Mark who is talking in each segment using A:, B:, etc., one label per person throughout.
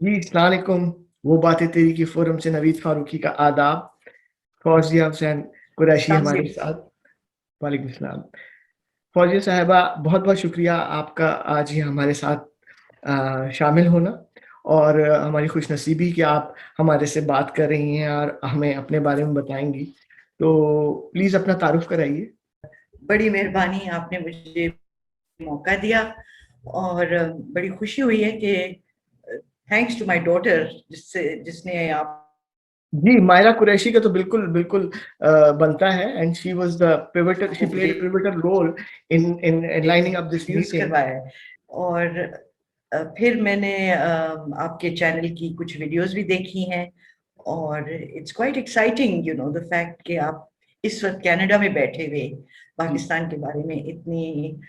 A: जी, अस्सलाम वालेकुम। वो बातें तेरी की फोरम से नवीद फारूकी का आदाब। फौजिया हुसैन कुरैशी
B: अस्सलाम
A: हमारे
B: वालेकुम।
A: साथ। वालेकुम सलाम। फौजिया साहिबा, बहुत-बहुत शुक्रिया आपका आज ये हमारे साथ शामिल होना और हमारी खुशनसीबी कि आप हमारे से बात कर रही हैं और हमें अपने बारे में बताएँगी। तो प्लीज़ अपना तारुफ़ कराइए।
B: बड़ी मेहरबानी, आपने मुझे मौका दिया और बड़ी खुशी हुई है कि थैंक्स टू माय डॉटर जिसने आप
A: जी, मायरा कुरैशी का तो बिल्कुल, बिल्कुल बनता है and she was the pivotal she
B: को
A: played a pivotal role in lining up this
B: introduce
A: meeting.
B: करवाया है। और फिर मैंने आपके चैनल की कुछ वीडियोस भी देखी हैं और it's quite exciting the fact कि आप इस वक्त कनाडा में बैठे हुए
A: जी,
B: पाकिस्तान के बारे में इतनी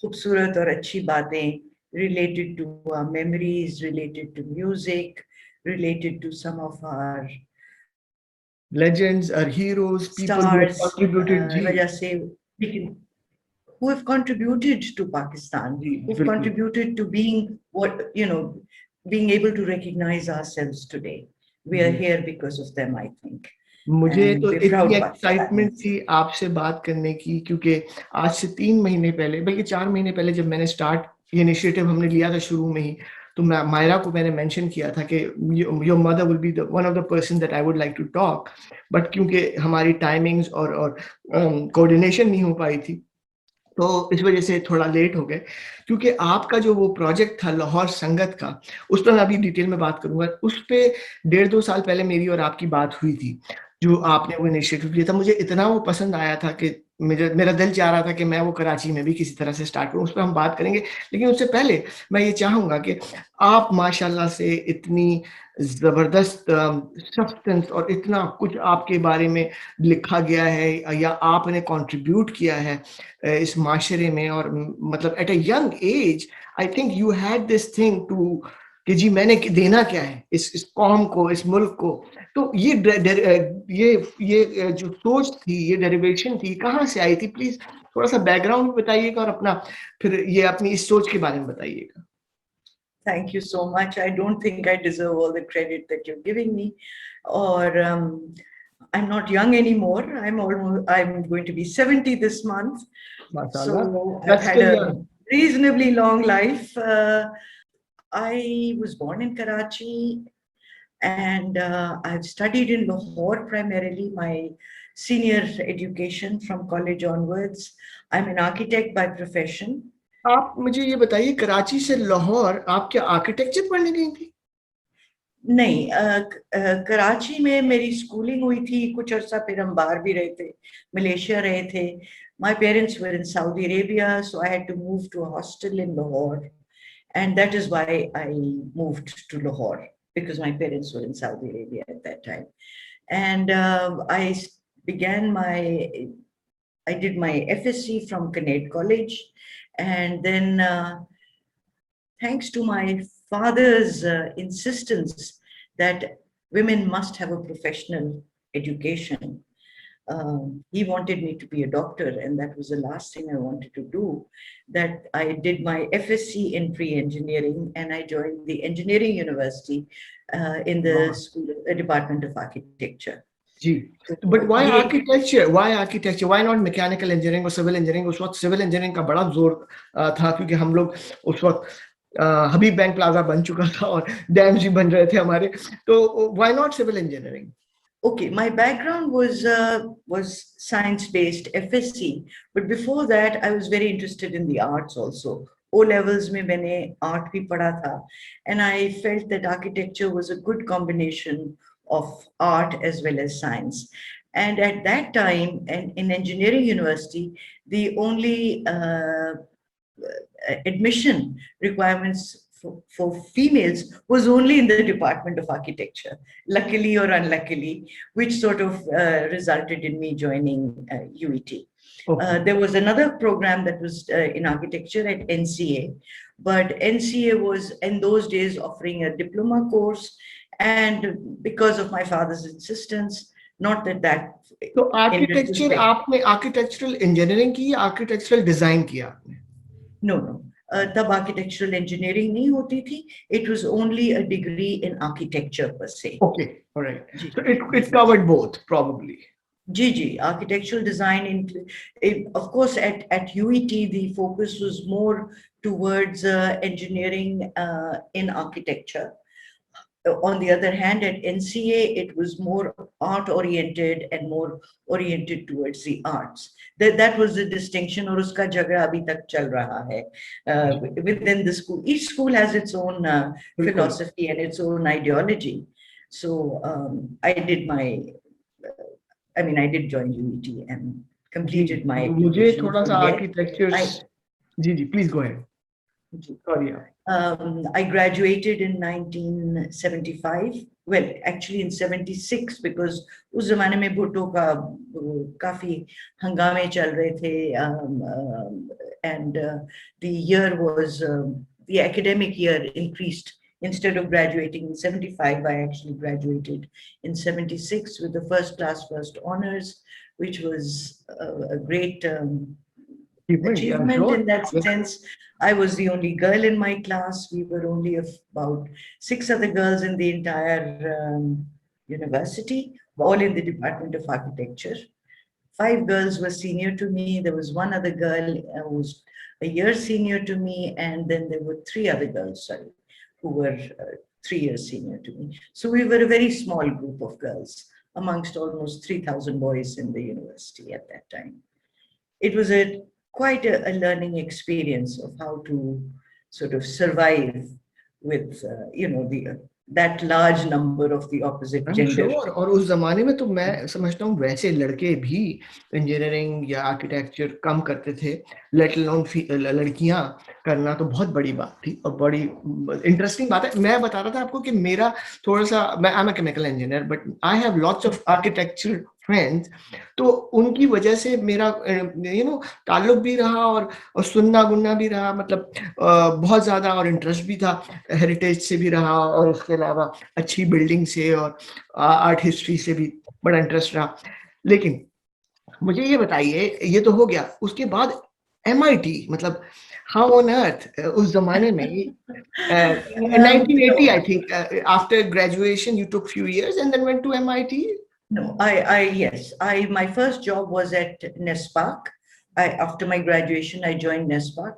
B: खूबसूरत और अच्छी बातें related to our memories, related to music, related to some of our
A: legends are heroes, people who have
B: stars,
A: contributed। जी,
B: वजह से we can, who have contributed to Pakistan,
A: ji,
B: who've
A: बिल्कुल।
B: contributed to being being able to recognize ourselves today. We are
A: ji,
B: here because of them, I think,
A: मुझे
B: and
A: तो
B: we're
A: इतनी
B: proud
A: excitement
B: Pakistanis.
A: थी आपसे बात करने की क्योंकि आज से 3 महीने पहले बल्कि 4 महीने पहले जब मैंने स्टार्ट ये इनिशिएटिव हमने लिया था शुरू में ही, तो मैं मायरा को मैंने मेंशन किया था कि your mother will be the one of the person that I would like to talk, but क्योंकि हमारी टाइमिंग्स और कोऑर्डिनेशन नहीं हो पाई थी, तो इस वजह से थोड़ा लेट हो गए। क्योंकि आपका जो वो प्रोजेक्ट था लाहौर संगत का, उस पर मैं अभी डिटेल में बात करूँगा। उस पे डेढ़ 2 साल पहले मेरी और आपकी बात हुई थी, जो आपने वो इनिशिएटिव लिया था। मुझे इतना वो पसंद आया था कि मेरा दिल चाह रहा था कि मैं वो कराची में भी किसी तरह से स्टार्ट करूँ, उस पे हम बात करेंगे। लेकिन उससे पहले मैं ये चाहूँगा कि आप माशाल्लाह से इतनी ज़बरदस्त सब्सटेंस और इतना कुछ आपके बारे में लिखा गया है या आपने कंट्रीब्यूट किया है इस माशरे में और मतलब at a young age I think you had this thing too कि जी मैंने देना क्या है इस कौम को, इस मुल्क को। तो ये जो सोच थी, ये डेरिवेशन थी, कहाँ से आई थी? प्लीज थोड़ा सा बैकग्राउंड भी बताइएगा और अपना फिर ये अपनी इस सोच के बारे में बताइएगा।
B: Thank you so much. I don't think I deserve all the credit that you're giving me. Or I'm not young anymore. I'm going to be 70 this month.
A: माशाल्लाह,
B: So I've
A: that's
B: had
A: still
B: a
A: young.
B: reasonably long life. I was born in Karachi and I've studied in Lahore primarily, my senior education from college onwards. I'm an architect by profession.
A: आप मुझे ये बताइए, कराची से लाहौर आप क्या architecture पढ़ने गई थी?
B: नहीं, कराची में मेरी स्कूलिंग हुई थी कुछ अर्सा, फिर हम बाहर भी रहे थे, मलेशिया रहे थे. My parents were in Saudi Arabia, so I had to move to a hostel in Lahore, and that is why I moved to Lahore, because my parents were in Saudi Arabia at that time. And began my, I did my FSc from Connect College, and then thanks to my father's insistence that women must have a professional education. He wanted me to be a doctor, and that was the last thing I wanted to do. That I did my FSc in pre-engineering, and I joined the engineering university in the school, Department of Architecture.
A: जी, but
B: तो
A: why
B: ये
A: architecture, why not mechanical engineering or civil engineering? उस वक्त civil engineering का बड़ा जोर था क्योंकि हम लोग उस वक्त हबीब बैंक प्लाजा बन चुका था और डैम्स भी बन रहे थे हमारे, तो why not civil engineering?
B: Okay, my background was science-based FSC, but before that I was very interested in the arts also. O levels में मैंने art भी पढ़ा था, and I felt that architecture was a good combination of art as well as science. And at that time, and in engineering university, the only admission requirements for females was only in the Department of Architecture, luckily or unluckily, which sort of resulted in me joining UET.
A: Okay.
B: There was another program that was in architecture at NCA, but NCA was in those days offering a diploma course, and because of my father's insistence, not that
A: तो
B: in
A: architecture
B: retrospect,
A: आपने architectural engineering की या architectural design किया आपने?
B: no, no. तब architectural engineering नहीं होती थी. It was only a degree in architecture पर से.
A: Okay, all right.
B: Ji
A: So it covered both, probably.
B: Ji ji, architectural design of course at UET the focus was more towards engineering in architecture. On the other hand, at NCA, it was more art oriented and more oriented towards the arts. That was the distinction, और उसका झगड़ा अभी तक चल रहा है within the school. Each school has its own philosophy and its own ideology. So I did I did join UET and completed my
A: मुझे
B: education
A: थोड़ा सा
B: from there.
A: architecture. Ji, please go ahead. Sorry.
B: I graduated in 1975. Well, actually in 76, because उस जमाने में भुट्टो का काफी हंगामे चल रहे थे, and the year was the academic year increased. Instead of graduating in 75, I actually graduated in 76 with the first class first honors, which was a great achievement in that sense. I was the only girl in my class. We were only about 6 other girls in the entire university, all in the Department of Architecture. 5 girls were senior to me. There was one other girl who was a year senior to me, and then there were 3 other girls, who were 3 years senior to me. So we were a very small group of girls amongst almost 3,000 boys in the university at that time. It was quite a learning experience of how to sort of survive with that large number of the opposite gender.
A: Sure. और उस जमाने में तो मैं समझता हूँ वैसे लड़के भी इंजीनियरिंग या आर्किटेक्चर कम करते थे, लेट अलोन लड़कियां करना तो बहुत बड़ी बात थी और बड़ी इंटरेस्टिंग बात है. मैं बता रहा था आपको कि मेरा थोड़ा सा, मैं I am a chemical engineer but I have lots of architecture friends, तो उनकी वजह से मेरा ताल्लुक भी रहा और सुनना गुनना भी रहा, मतलब बहुत ज्यादा, और इंटरेस्ट भी था, हेरिटेज से भी रहा और उसके अलावा अच्छी बिल्डिंग से और आर्ट हिस्ट्री से भी बड़ा इंटरेस्ट रहा. लेकिन मुझे ये बताइए, ये तो हो गया, उसके बाद MIT, मतलब हाउ ऑन अर्थ उस जमाने में 1980 I think after graduation you took few years and then went to MIT.
B: No, yes, my first job was at NESPAC. After my graduation, I joined NESPAC.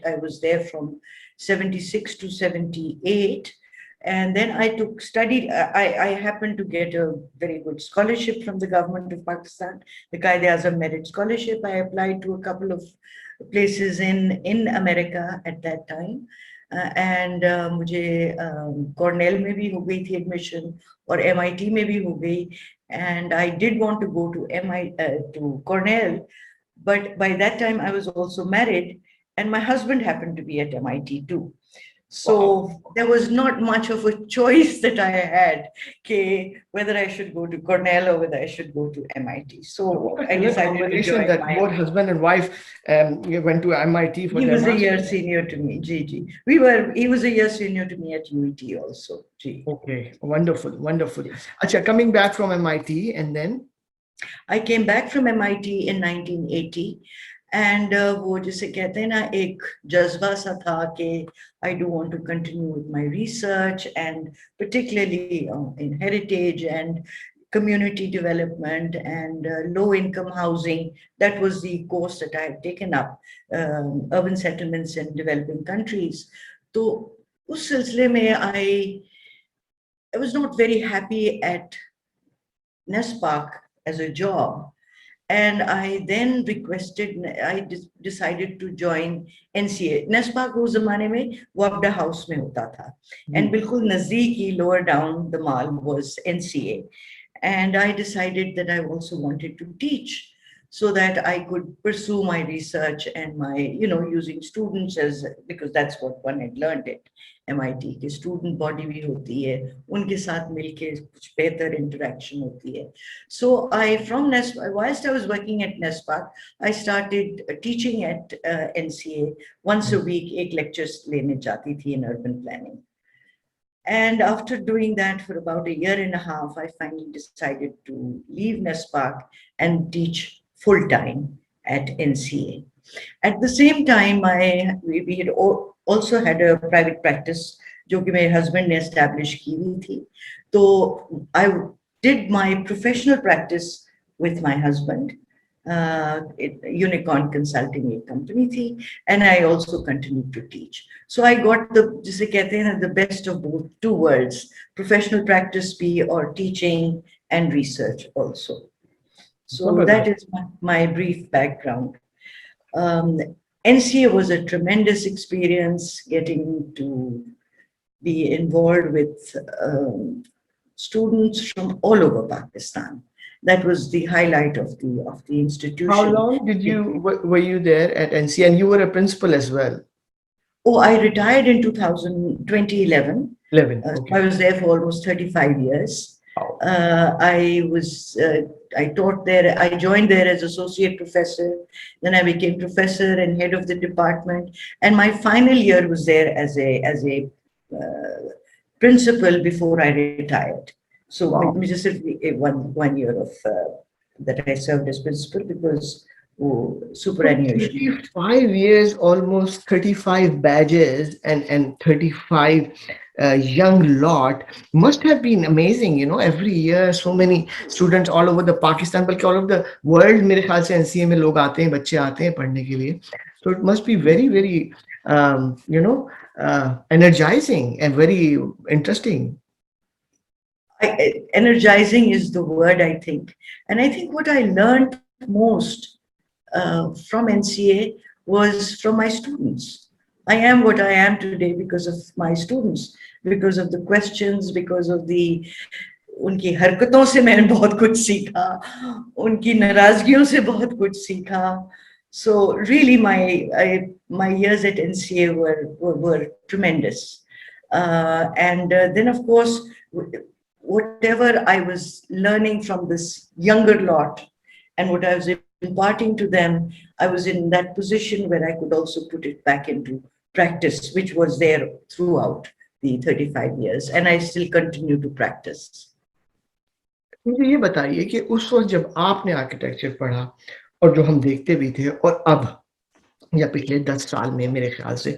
B: I was there from 76 to 78. And then I studied, I happened to get a very good scholarship from the government of Pakistan, the Quaid-e-Azam Merit Scholarship. I applied to a couple of places in America at that time. And मुझे Cornell में भी हो गई थी admission और MIT में भी हो गई. And I did want to go to Cornell, but by that time I was also married, and my husband happened to be at MIT too. So there was not much of a choice that I had, whether I should go to Cornell or whether I should go to MIT. So I decided to join
A: that both husband and wife went to MIT for
B: He was a year senior to me, Gigi. He was a year senior to me at UET also, G.
A: Okay, wonderful, wonderful. Acha, coming back from MIT, and then?
B: I came back from MIT in 1980. And वो जिसे कहते हैं ना, एक जज्बा सा था कि I do want to continue with my research, and particularly in heritage and community development and low-income housing. That was the course that I had taken up, urban settlements in developing countries. So उस सिलसिले में I was not very happy at NESPAC as a job. And I then decided to join NCA. NESPAC उस जमाने में Wabda House में होता था. And बिल्कुल नजदीक, lower down the mall, was NCA. And I decided that I also wanted to teach so that I could pursue my research and my, using students because that's what one had learned at MIT, कि student body भी होती है, उनके साथ मिलके कुछ बेहतर interaction होती है. So from NESPAC, whilst I was working at NESPAC, I started teaching at NCA once a week. एक lectures लेने जाती थी in urban planning. And after doing that for about a year and a half, I finally decided to leave NESPAC and teach full-time at NCA. At the same time, we had also had a private practice, जो कि मेरे husband ने establish की हुई थी. तो I did my professional practice with my husband. Unicorn Consulting एक company थी, and I also continued to teach. So I got the, जिसे कहते हैं ना, the best of both two worlds, professional practice भी और teaching and research also. So that is my brief background. NCA was a tremendous experience, getting to be involved with students from all over Pakistan. That was the highlight of the institution.
A: How long were you there at NCA, and you were a principal as well?
B: Oh, I retired in 2011.
A: Okay.
B: I was there for almost 35 years.
A: Wow.
B: I taught there. I joined there as associate professor. Then I became professor and head of the department. And my final year was there as a principal before I retired. So
A: wow.
B: Just one year of that I served as principal because superannuation.
A: 35 years, almost 35 badges, and 35 young lot must have been amazing. You know, every year so many students all over the Pakistan, but all over the world. मेरे ख्याल से NCA में लोग आते हैं, बच्चे आते हैं पढ़ने के लिए. So it must be very, very, energizing and very interesting.
B: Energizing is the word, I think. And I think what I learned most from NCA was from my students. I am what I am today because of my students, because of the questions, because of उनकी हरकतों से मैंने बहुत कुछ सीखा, उनकी नाराजगियों से बहुत कुछ सीखा. So really my years at NCA were tremendous. And then of course, whatever I was learning from this younger lot and what I was imparting to them, I was in that position where I could also put it back into practice, which was there throughout the 35 years, and I still continue to practice.
A: मुझे ये बताइए कि उस वक्त जब आपने architecture पढ़ा और जो हम देखते भी थे और अब या पिछले 10 साल में मेरे ख्याल से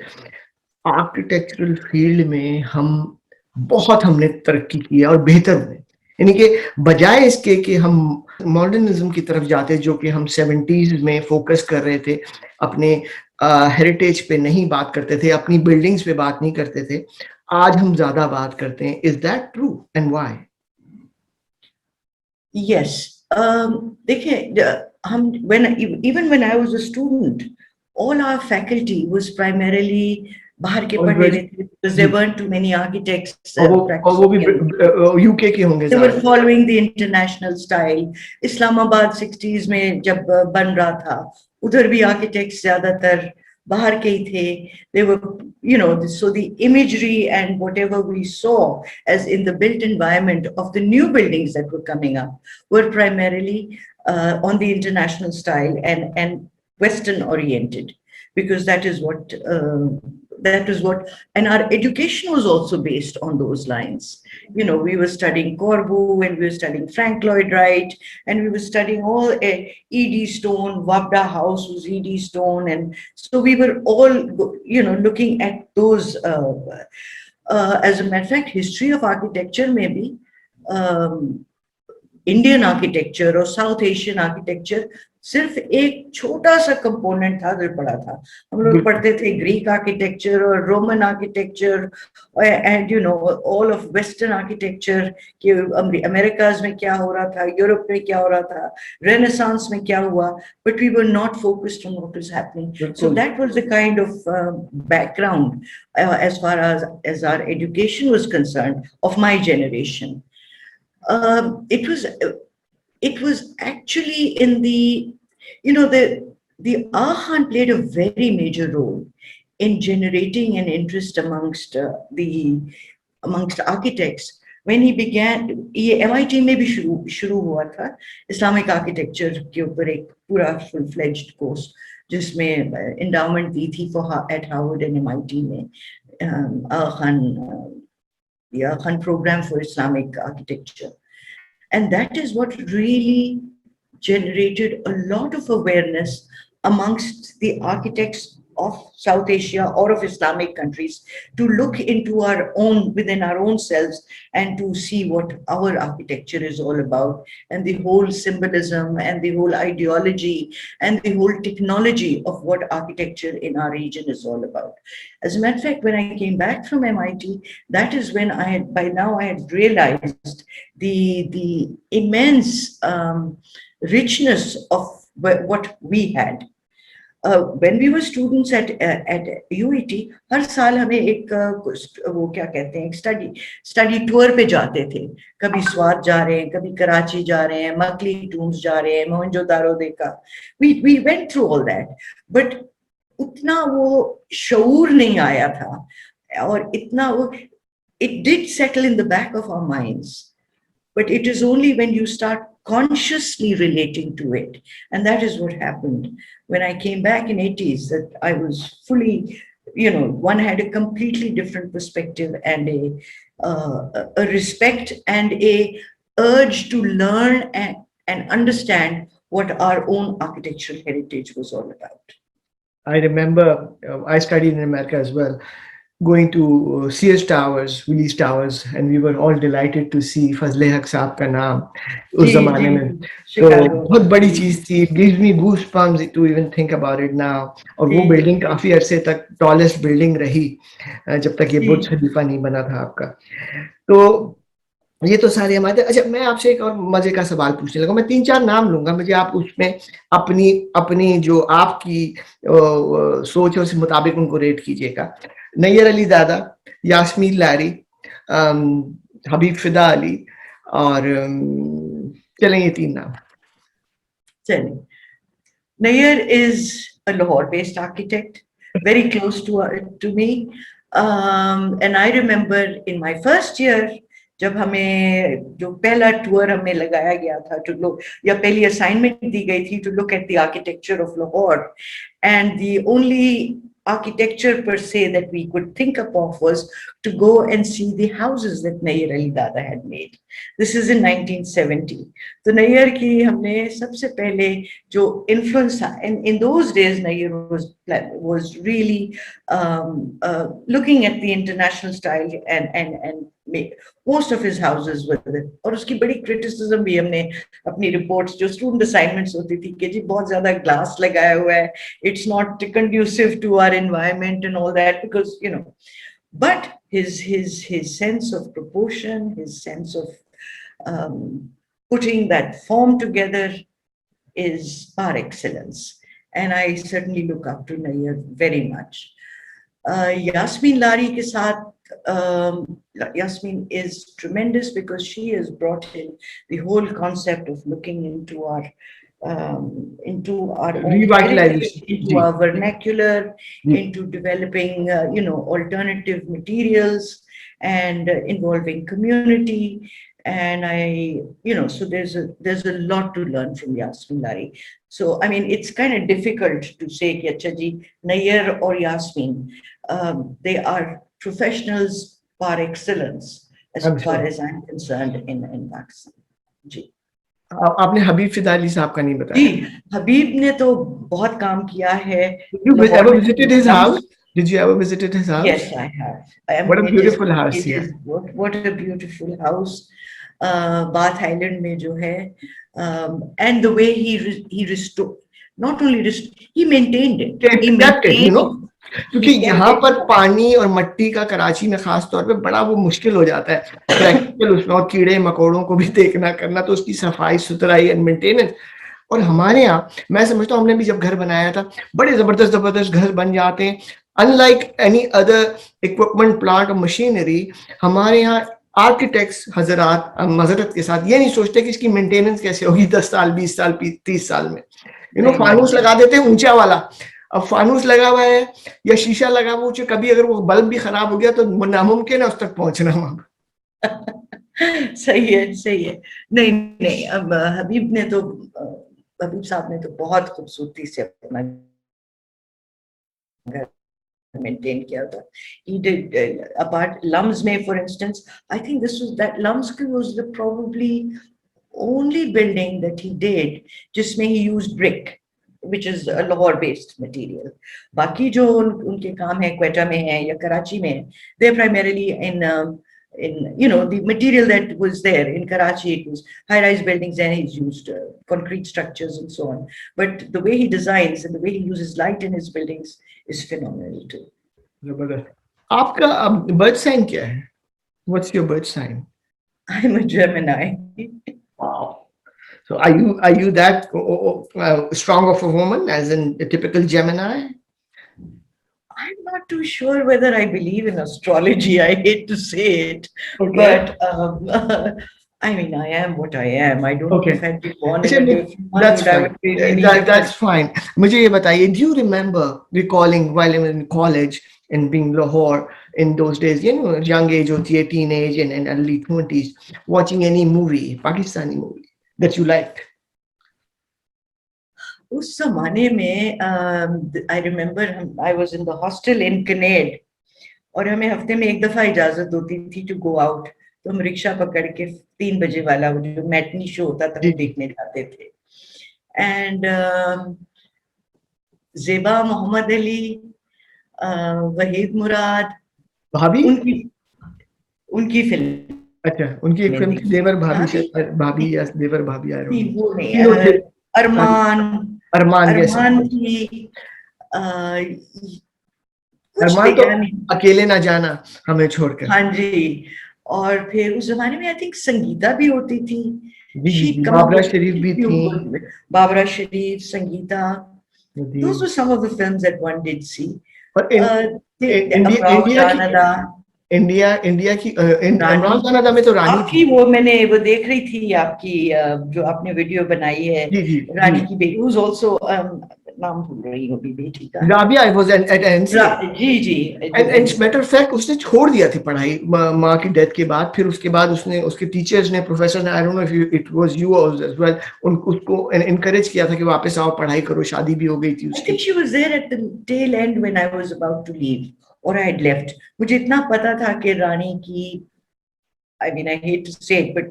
A: आर्किटेक्चरल फील्ड में हमने तरक्की की है और बेहतर हुए, यानी कि बजाय इसके कि हम मॉडर्निज्म की तरफ जाते, जो कि हम 70s में फोकस कर रहे थे, अपने हेरिटेज पे नहीं बात करते थे, अपनी बिल्डिंग्स पे बात नहीं करते थे, आज हम ज्यादा बात करते हैं. Is that true and why?
B: Yes. देखिए, even when I was a student, all our faculty was primarily बाहर के पढ़े हुए थे, because there weren't too many architects.
A: वो भी UK के होंगे.
B: They were following the international style. Islamabad 60s में जब बन रहा था, उधर भी architects ज़्यादातर बाहर के ही थे. They were, so the imagery and whatever we saw as in the built environment of the new buildings that were coming up were primarily on the international style and Western oriented, because that is what, and our education was also based on those lines. We were studying Corbu, and we were studying Frank Lloyd Wright, and we were studying all E.D. Stone. Wabda House was E.D. Stone, and so we were all, looking at those. As a matter of fact, history of architecture, maybe Indian architecture or South Asian architecture सिर्फ एक छोटा सा component था जो पढ़ा था. हम लोग पढ़ते थे ग्रीक आर्किटेक्चर और Roman architecture and all of western architecture कि अमेरिकाज में क्या हो रहा था, यूरोप में क्या हो रहा था, रेनेसांस में क्या हुआ, but we were not focused on what is happening. So that was the kind of background as far as our education was concerned of my generation. It was actually in the, the Agha played a very major role in generating an interest amongst architects. When he began, MIT में भी शुरू हुआ था Islamic architecture के ऊपर एक पूरा full-fledged course जिसमें endowment दी थी at Harvard and MIT में the Agha program for Islamic architecture. And that is what really generated a lot of awareness amongst the architects of South Asia or of Islamic countries to look into our own, within our own selves, and to see what our architecture is all about, and the whole symbolism and the whole ideology and the whole technology of what architecture in our region is all about. As a matter of fact, when I came back from MIT, that is when I had, by now I had realized the immense richness of what we had. When we were students at UET, हर साल हमें एक वो क्या कहते हैं, एक study tour पे जाते थे. कभी स्वात जा रहे हैं, कभी कराची जा रहे हैं, मकली टूम्स जा रहे हैं, मोहनजोदारो देखा. We went through all that, but उतना वो शऊर नहीं आया था, और इतना वो, it did settle in the back of our minds, but it is only when you start consciously relating to it, and that is what happened when I came back in 80s, that I was fully, one had a completely different perspective and a respect and a urge to learn and understand what our own architectural heritage was all about.
A: I remember I studied in America as well, going to Sears Towers, Willis Towers, and we were all delighted to see Fazle Haq साहब का नाम उस जमाने में. तो बहुत बड़ी चीज थी. Gives me goosebumps to even think about it now. और वो बिल्डिंग काफी अरसे तक टॉलेस्ट बिल्डिंग रही जब तक ये बुर्ज खलीफा नहीं बना था आपका. तो ये तो सारे हमारे. अच्छा, मैं आपसे एक और मजे का सवाल पूछने लगा. मैं 3-4 नाम लूंगा, मुझे आप उसमें अपनी जो आपकी सोच है उसके मुताबिक उनको रेट कीजिएगा. नैयर अली दादा, यास्मीन लारी, हबीब फिदा अली, और चलें ये 3 नाम.
B: चलें. Nayyar is a Lahore-based architect, very close to me, and I remember in my first year, जब हमें जो पहला टूर हमें लगाया गया था to look, या पहली असाइनमेंट दी गई थी to look at the architecture of Lahore, and the only architecture per se that we could think of was to go and see the houses that Nayyar Ali Dada had made. This is in 1970. So Nayyar ki humne sabse pehle jo influence, and in those days Nayyar was really looking at the international style and most of his houses were there. और उसकी बड़ी criticism भी हमने अपनी reports जो student assignments होती थी कि जी बहुत ज़्यादा glass लगाया हुआ है, it's not conducive to our environment and all that, because but his sense of proportion, his sense of putting that form together is par excellence, and I certainly look up to Nayyar very much. Yasmin Lari ke saath, Yasmin is tremendous because she has brought in the whole concept of looking into our
A: revitalization,
B: into our vernacular, into developing alternative materials and involving community. And so there's a lot to learn from Yasmin Lari. So I mean, it's kind of difficult to say कि अच्छा जी Nayyar or Yasmin, they are professionals par excellence as far as I'm concerned in Pakistan. जी.
A: आपने हबीब फिदा अली साहब का नहीं बताया.
B: जी, हबीब ने तो बहुत काम किया है.
A: You ever visited his house? Did you ever visited his house?
B: Yes, I have.
A: What a beautiful house here.
B: What a beautiful house. Bath Island में जो है, and the way he restored, not only restored, he maintained it. He maintained it.
A: क्योंकि यहाँ पर पानी और मट्टी का कराची में खास तौर पे बड़ा वो मुश्किल हो जाता है प्रैक्टिकल उसमें, और कीड़े मकोड़ों को भी देखना करना, तो उसकी सफाई सुथराई एंड मेंटेनेंस. और हमारे यहाँ मैं समझता हूँ, हमने भी जब घर बनाया था, बड़े जबरदस्त घर बन जाते हैं. Unlike any other equipment, plant और मशीनरी, हमारे यहाँ आर्किटेक्ट्स हजरात मजरत के साथ ये नहीं सोचते कि इसकी मेंटेनेंस कैसे होगी 10 साल 20 साल 30 साल में. फानूस लगा देते हैं ऊंचा वाला. अब फानूस लगा हुआ है या शीशा लगा हुआ ऊंचे, कभी अगर वो बल्ब भी खराब हो गया तो नामुमकिन है उस तक पहुंचना वहां.
B: सही है. नहीं, अब हबीब साहब ने तो बहुत खूबसूरती से अपना घर maintain किया था. He did apart Lums में, for instance, I think Lums was the probably only building that he did जिसमें he used brick. which is a Lahore based material. बाकी जो उनके काम है क्वेटा में है या कराची में है, they're primarily in you know, the material that was there in Karachi, it was high rise buildings and he's used concrete structures and so on, but the way he designs and the way he uses light in his buildings is phenomenal too.
A: जबरदस्त। आपका birth sign क्या है? What's your birth sign?
B: I'm a Gemini.
A: Wow. So are you that strong of a woman as in a typical Gemini?
B: I'm not too sure whether I believe in astrology. I hate to say it,
A: Okay.
B: but I mean, I am what I am. I don't know if I'd be born in a different month,
A: That's
B: I
A: fine.
B: would be really
A: That's
B: different.
A: fine. मुझे ये बताइए, do you remember recalling while you were in college and being Lahore in those days, you know, young age होती है, teenage and early 20s, watching any movie, Pakistani movie that you liked?
B: उस जमाने में I remember I was in the hostel in Kinnaird और हमें हफ्ते में एक दफा इजाजत होती थी to go out, तो हम रिक्शा पकड़ के 3 बजे वाला वो जो मैटनी शो होता था वो देखने जाते थे। And ज़ेबा मोहम्मद अली, वहीद मुराद,
A: भाभी?
B: उनकी फिल्म।
A: अच्छा, उनकी एक फिल्म थी देवर भाभी से भाभी या देवर भाभी आ रही
B: वो नहीं, अरमान की
A: अरमान तो अकेले ना जाना हमें छोड़कर।
B: हाँ जी, और फिर उस जमाने में आई थिंक संगीता भी होती थी,
A: बाबरा शरीफ भी थी,
B: बाबरा शरीफ, Sangeeta, those were some of the films that one did see.
A: और इंडिया की इमरान खान अदा में तो रानी
B: आपकी वो मैंने वो देख रही थी आपकी जो आपने वीडियो बनाई है रानी की बेटी, who's also नाम भूल रही हूँ अभी बेटी का,
A: Rabia was at NCA।
B: Ji
A: and matter of fact उसने छोड़ दिया थी पढ़ाई माँ की डेथ के बाद, फिर उसके बाद उसने उसके टीचर्स ने प्रोफेसर ने I don't know if it was you as well उसको encourage किया था कि वापस आओ पढ़ाई करो, शादी भी हो गई थी उसकी।
B: I think she was there at the tail end when I was about to leave or I had left। मुझे इतना पता था कि रानी की, I mean I hate to say it but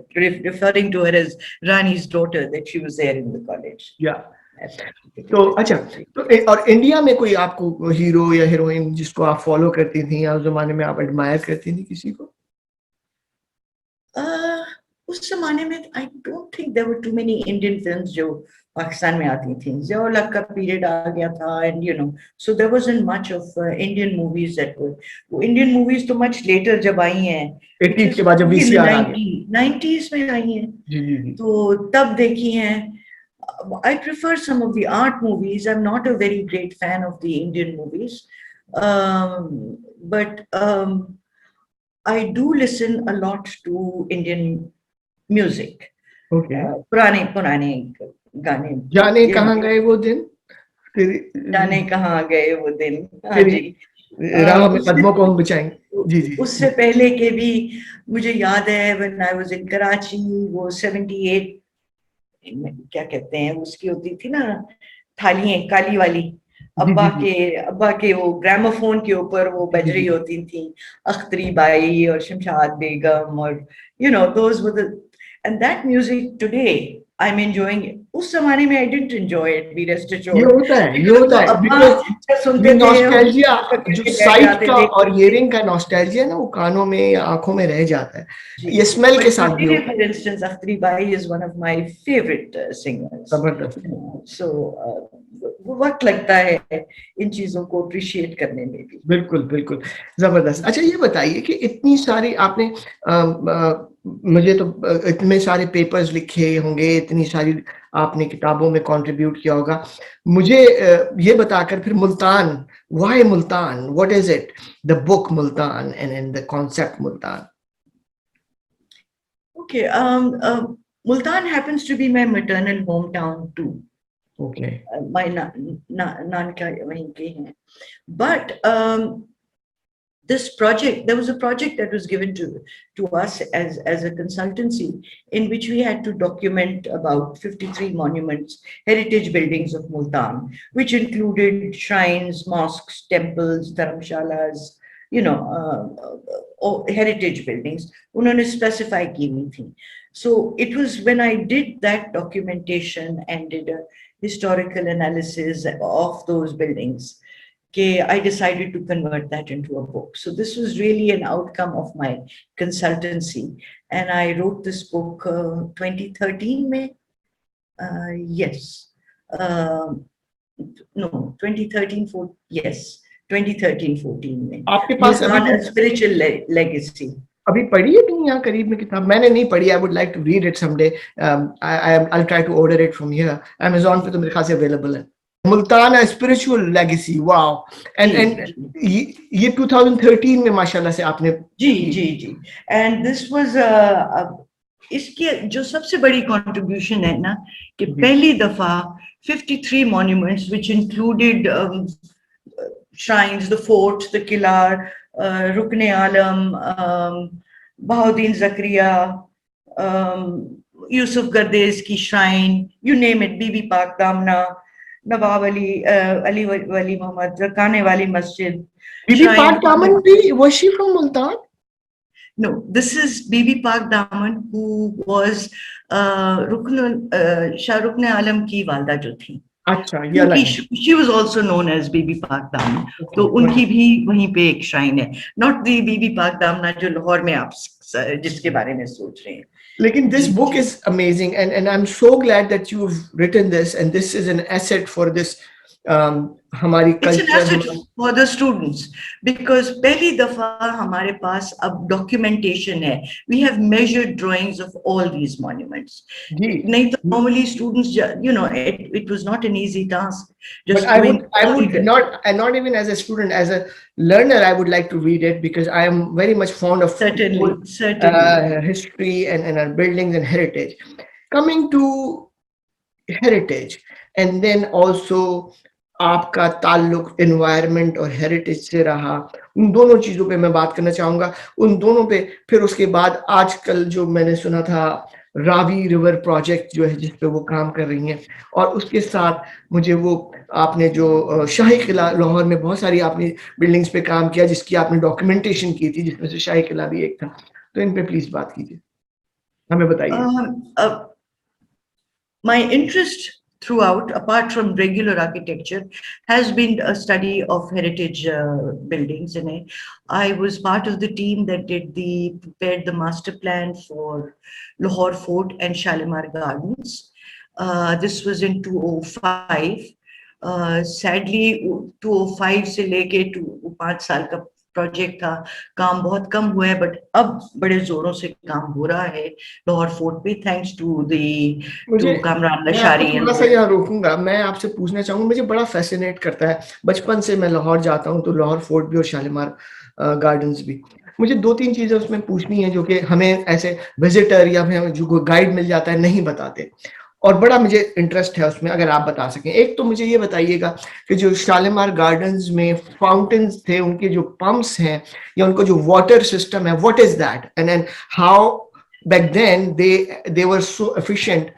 B: referring to her as Rani's daughter, that she was there in the college।
A: Yeah। तो अच्छा, तो और इंडिया में कोई आपको हीरो या हीरोइन जिसको आप फॉलो करती थी या उस जमाने में आप एडमायर करती थी किसी को?
B: उस जमाने में I don't think there were too many Indian films जो पाकिस्तान में आती थी, ज़िया-उल-हक का पीरियड आ गया था and you know so there wasn't much of Indian movies that were, वो Indian movies तो much later जब आई हैं
A: 80s के बाद जब VCR आ गया,
B: 90s में आई हैं
A: जी
B: तो तब देखी हैं। I prefer some of the art movies. I'm not a very great fan of the Indian movies, but I do listen a lot to Indian music.
A: Okay.
B: पुराने गाने।
A: जाने कहाँ गए वो दिन?
B: जाने कहाँ गए वो दिन? हाँ जी।
A: राह में कदमों को हम बचाएंगे। जी।
B: उससे पहले के भी मुझे याद है when I was in Karachi, वो 78 क्या कहते हैं उसकी होती थी ना थालियां काली वाली, अब्बा के वो ग्रामोफोन के ऊपर वो बज रही होती थी, अख्तरी बाई और शमशाद बेगम और you know those were the, and that music today I'm enjoying it। उस जमाने में I didn't enjoy it, be rest assured।
A: ये होता है because ये नॉस्टैल्जिया जो साइट का और हियरिंग का नॉस्टैल्जिया ना वो कानों में या आंखों में रह जाता है, ये स्मेल के साथ भी होता है।
B: For instance, Akhtari by is one of my favorite singers। So वक्त लगता है इन चीजों को अप्रिशिएट करने में भी।
A: बिल्कुल जबरदस्त। अच्छा ये बताइए कि इतनी सारी आपने मुझे तो इतने सारे पेपर्स लिखे होंगे, इतनी सारी आपने किताबों में कंट्रीब्यूट किया होगा, मुझे ये बताकर फिर Multan, why Multan, what is it, the book Multan and the concept Multan?
B: Okay, Multan happens to be my maternal hometown too।
A: Okay।
B: My नानका वहीं के हैं, but this project, there was a project that was given to us as a consultancy in which we had to document about 53 monuments, heritage buildings of Multan, which included shrines, mosques, temples, dharamshalas, you know, heritage buildings. उन्होंने specify की हुई थी। So it was when I did that documentation and did a historical analysis of those buildings, okay, I decided to convert that into a book. So this was really an outcome of my consultancy. And I wrote this book 2013 May. Yes. No, 2013, yes, 2013-14 में.
A: आपके पास अभी
B: Multan, a spiritual legacy.
A: अभी पढ़ी है कहीं यहाँ करीब में किताब? मैंने नहीं पढ़ी. I would like to read it someday. I'll try to order it from here. Amazon पे तो मेरे ख्याल से available है. Multan a spiritual legacy. Wow. And ये 2013 में माशाल्लाह से आपने
B: जी. And this was इसकी जो सबसे बड़ी contribution है ना कि पहली दफा 53 monuments which included shrines, the fort, the Qila, Rukn Alam, Bahauddin Zakariya, Yusuf Gardez ki shrine, you name it, Bibi Pak Damna, Nawab Ali Wali Muhammad, Rakane Wali Masjid.
A: Bibi Pak Daman, was she from Multan?
B: No, this is Bibi Pak Daman, who was Shah Rukn Alam ki walda jo thi. She was also known as Bibi Pak Damna. तो उनकी भी वहीं पे एक shrine है. Not the Bibi Pak Damna जो लाहौर में आप जिसके बारे में सोच रहे हैं.
A: लेकिन this book is amazing, and I'm so glad that you've written this, and this is an asset for this हमारी
B: culture. It's an asset for the students because पहली दफा हमारे पास अब documentation है. We have measured drawings of all these monuments. नहीं तो normally students, you know, it was not an easy task. Just
A: but I would not even as a student, as a learner, I would like to read it because I am very much fond of
B: certainly
A: history and our buildings and heritage. Coming to heritage, and then also आपका ताल्लुक environment और heritage से रहा, उन दोनों चीजों पे मैं बात करना चाहूंगा. उन दोनों पे फिर उसके बाद आजकल जो मैंने सुना था रावी रिवर प्रोजेक्ट जो है जिस पे वो काम कर रही हैं, और उसके साथ मुझे वो आपने जो शाही किला लाहौर में बहुत सारी आपने बिल्डिंग्स पे काम किया जिसकी आपने डॉक्यूमेंटेशन की थी, जिसमें से शाही किला भी एक था. तो इन पे प्लीज बात कीजिए, हमें बताइए.
B: My interest throughout, apart from regular architecture, has been a study of heritage buildings. And I was part of the team that prepared the master plan for Lahore Fort and Shalimar Gardens. This was in 2005. Sadly, 2005 से लेके 5 साल का project था. काम बहुत कम हुआ है, but अब बड़े जोरों से काम हो रहा है लाहौर फोर्ट पे, थैंक्स टू कामरान लशारी.
A: थोड़ा सा यहाँ रोकूंगा, मैं आपसे पूछना चाहूंगा, मुझे बड़ा फैसिनेट करता है, बचपन से मैं लाहौर जाता हूँ तो लाहौर फोर्ट भी और शालीमार गार्डन्स भी. मुझे 2-3 चीजें उसमें पूछनी है जो कि हमें ऐसे विजिटर या हमें जो गाइड मिल जाता है नहीं बताते, और बड़ा मुझे इंटरेस्ट है उसमें, अगर आप बता सकें. एक तो मुझे ये बताइएगा कि जो शालीमार गार्डन्स में फाउंटेन्स थे, उनके जो पंप्स हैं या उनको जो वाटर सिस्टम है, what is that, and how back then they were so efficient.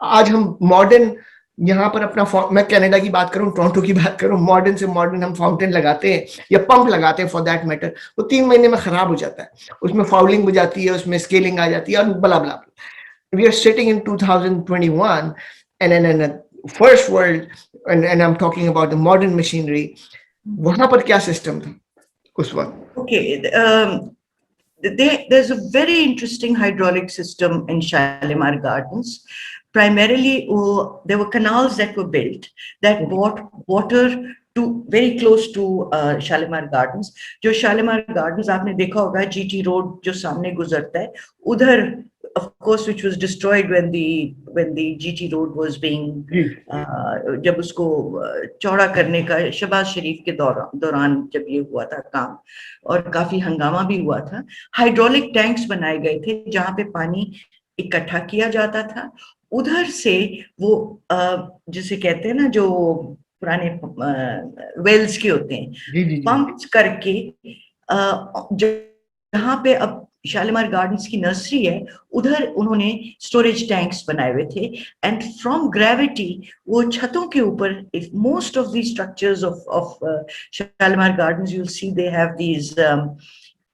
A: आज हम मॉडर्न यहाँ पर अपना, मैं कनाडा की बात करूँ, टोरंटो की बात करूँ, मॉडर्न से मॉडर्न हम फाउंटेन लगाते हैं या पंप लगाते हैं फॉर दैट मैटर, वो 3 महीने में खराब हो जाता है, उसमें फाउलिंग हो जाती है, उसमें स्केलिंग आ जाती है और बला बला. We are sitting in 2021 and in a first world, and I'm talking about the modern machinery. वहाँ पर क्या सिस्टम था उस वक्त?
B: Okay, there's a very interesting hydraulic system in Shalimar Gardens. Primarily, there were canals that were built that brought water to very close to Shalimar Gardens. जो Shalimar Gardens आपने देखा होगा, GT Road जो सामने गुजरता है, उधर of course, which was destroyed when the GT Road was being जब उसको चौड़ा करने का शहबाज शरीफ के दौरान जब ये हुआ था काम, और काफी हंगामा भी हुआ था. हाइड्रोलिक टैंक्स बनाए गए थे जहाँ पे पानी इकट्ठा किया जाता था. उधर से वो जिसे कहते हैं ना, जो पुराने वेल्स के होते हैं, पंप्स करके जहाँ पे अब शालीमार गार्डन्स की नर्सरी है, उधर उन्होंने स्टोरेज टैंक्स बनाए हुए थे. एंड फ्रॉम ग्रेविटी वो छतों के ऊपर, if most of the structures of Shalimar gardens, you will see they have these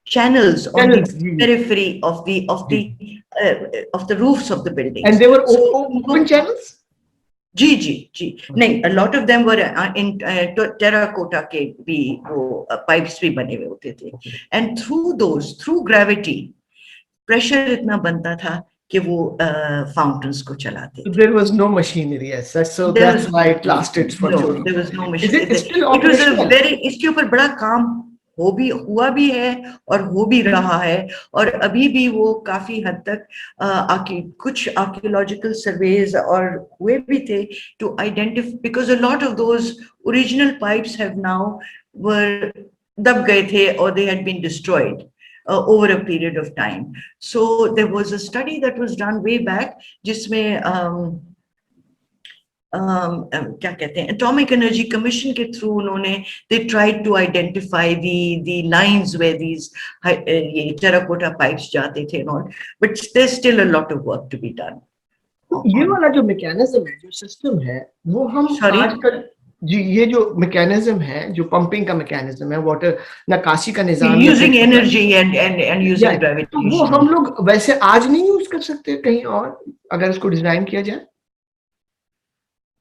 B: channels on the periphery of the roofs of the buildings.
A: And they were open channels?
B: जी जी जी नहीं, a lot of them were in terracotta के भी वो pipes भी बने हुए होते थे, and through gravity pressure इतना बनता था कि वो fountains को चलाते
A: So
B: थे.
A: there was no machinery as such, so
B: There
A: that's
B: was
A: why it lasted for so long.
B: there was no
A: Is
B: machine.
A: it still
B: It was a
A: operational?
B: very, इसके ऊपर बड़ा काम हुआ भी है और हो भी रहा है, और अभी भी वो काफी हद तक कुछ आर्कियोलॉजिकल सर्वेज और हुए भी थे to identify, because a lot of those original pipes have now were दब गए थे or they had been destroyed over a period of time. So there was a study that was done way back जिसमें क्या कहते हैं, atomic energy commission के through उन्होंने they tried to identify the lines where these ये terracotta pipes जाते थे and all, but there's still a lot of work to be done.
A: तो ये वाला जो मैकेनिज्म है, जो सिस्टम है, वो हम
B: Sorry?
A: आजकल जी, ये जो मैकेनिज्म है, जो पंपिंग का मैकेनिज्म है, वाटर निकासी का निजाम
B: Using energy and using
A: तो वो
B: gravitation.
A: हम लोग वैसे आज नहीं यूज कर सकते कहीं और, अगर इसको डिजाइन किया जाए?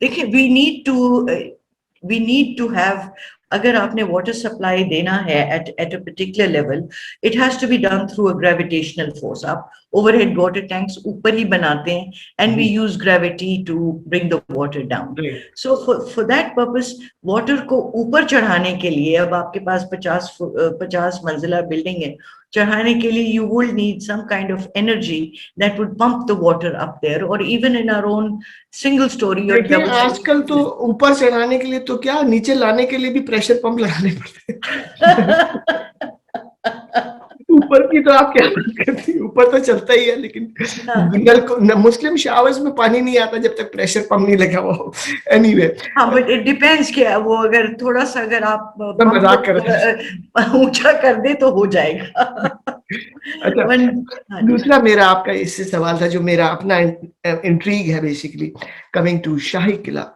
B: देखिए, we need to have, अगर आपने वाटर सप्लाई देना है at a particular level, it has to be done through a gravitational force. आप overhead water tanks ऊपर ही बनाते हैं and we use gravity to bring the water down. So for that purpose, water को ऊपर चढ़ाने के लिए, अब आपके पास 50 मंजिला बिल्डिंग है, चढ़ाने के लिए you will need some kind of energy that would pump the water up there, or even in our own single story or double story.
A: आजकल तो ऊपर चढ़ाने के लिए तो क्या, नीचे लाने के लिए भी प्रेशर पंप लगाने पड़ते हैं। ऊपर की तो आप क्या बात करती हैं, ऊपर तो चलता ही है, लेकिन नल को मुस्लिम शावर्स में पानी नहीं आता जब तक प्रेशर पंप नहीं लगा हुआ हो। एनीवे,
B: हाँ, बट इट डिपेंड्स क्या वो, अगर थोड़ा सा अगर आप
A: मजाक कर रहे हैं।
B: ऊंचा कर दे तो हो जाएगा।
A: अच्छा, दूसरा मेरा आपका इससे सवाल था, जो मेरा अपना इंट्रीग है बेसिकली, कमिंग टू शाही किला।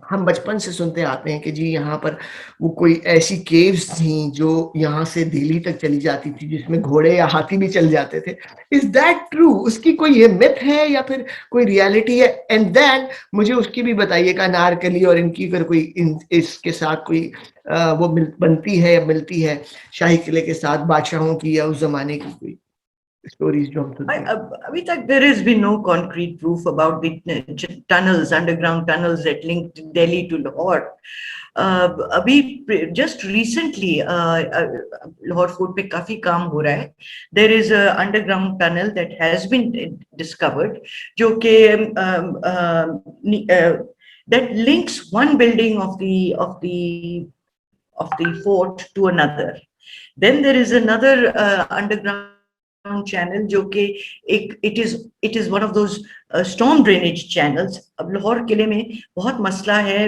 A: हम बचपन से सुनते आते हैं कि जी यहाँ पर वो कोई ऐसी केव्स थी जो यहाँ से दिल्ली तक चली जाती थी, जिसमें घोड़े या हाथी भी चल जाते थे। Is that true? उसकी कोई ये मिथ है या फिर कोई रियलिटी है? एंड देन मुझे उसकी भी बताइएगा, अनारकली और इनकी अगर कोई इसके साथ कोई वो बनती है या मिलती है शाही किले के साथ, बादशाहों की या उस जमाने की कोई स्टोरीज जो हम सुनते हैं।
B: अभी तक there has been no concrete proof about the tunnels, underground tunnels that link Delhi to Lahore. अभी just recently लाहौर फोर्ट पे काफी काम हो रहा है. There is a underground tunnel that has been discovered, जो कि that links one building of the fort to another. Then there is another underground channel जो कि it is one of those storm drainage channels. अब लाहौर किले में बहुत मसला है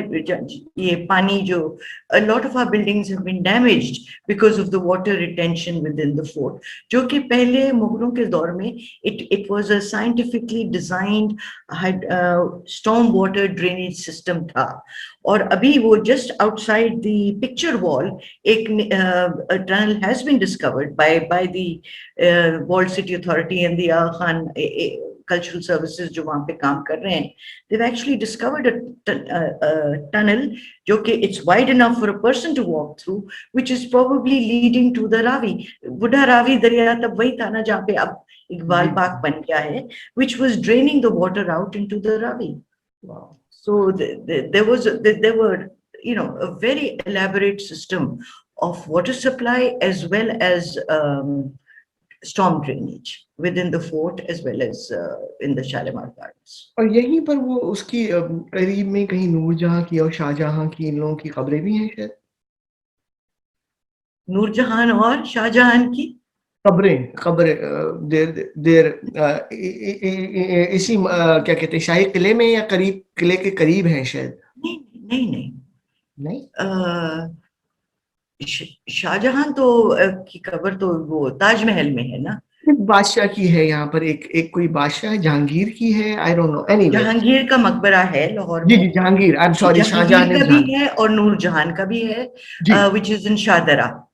B: ये पानी, जो a lot of our buildings have been damaged because of the water retention within the fort, जो कि पहले मुगलों के दौर में it was a scientifically designed storm water drainage system था. और अभी वो just outside the picture wall एक tunnel has been discovered by the Walled City Authority and the Aga Khan Cultural Services जो वहाँ पे काम कर रहे हैं. They've actually discovered a tunnel जो कि it's wide enough for a person to walk through, which is probably leading to the Ravi. बुढ़ा रावी दरिया तब वही था ना जहाँ पे अब इकबाल पार्क बन गया है, which was draining the water out into the Ravi.
A: Wow.
B: So there were, you know, a very elaborate system of water supply as well as storm drainage within the fort as well as in the Shalimar Gardens.
A: और यहीं पर वो उसकी करीब में कहीं नूरजहां की और शाहजहां की, इन लोगों की खबरें भी हैं शायद।
B: नूरजहान और शाहजहां की
A: खबरें देर इसी क्या कहते हैं, शाही किले में या करीब, किले के करीब हैं शायद। नहीं
B: शाहजहां तो की कब्र तो वो ताजमहल में है ना।
A: बादशाह की है यहाँ पर, एक कोई बादशाह जहांगीर की है, I don't know. Anyway,
B: Jahangir का मकबरा है लाहौर में।
A: जी Jahangir, I am sorry, Shahjahan
B: का भी है और नूरजहान का भी है, which is in Shahdara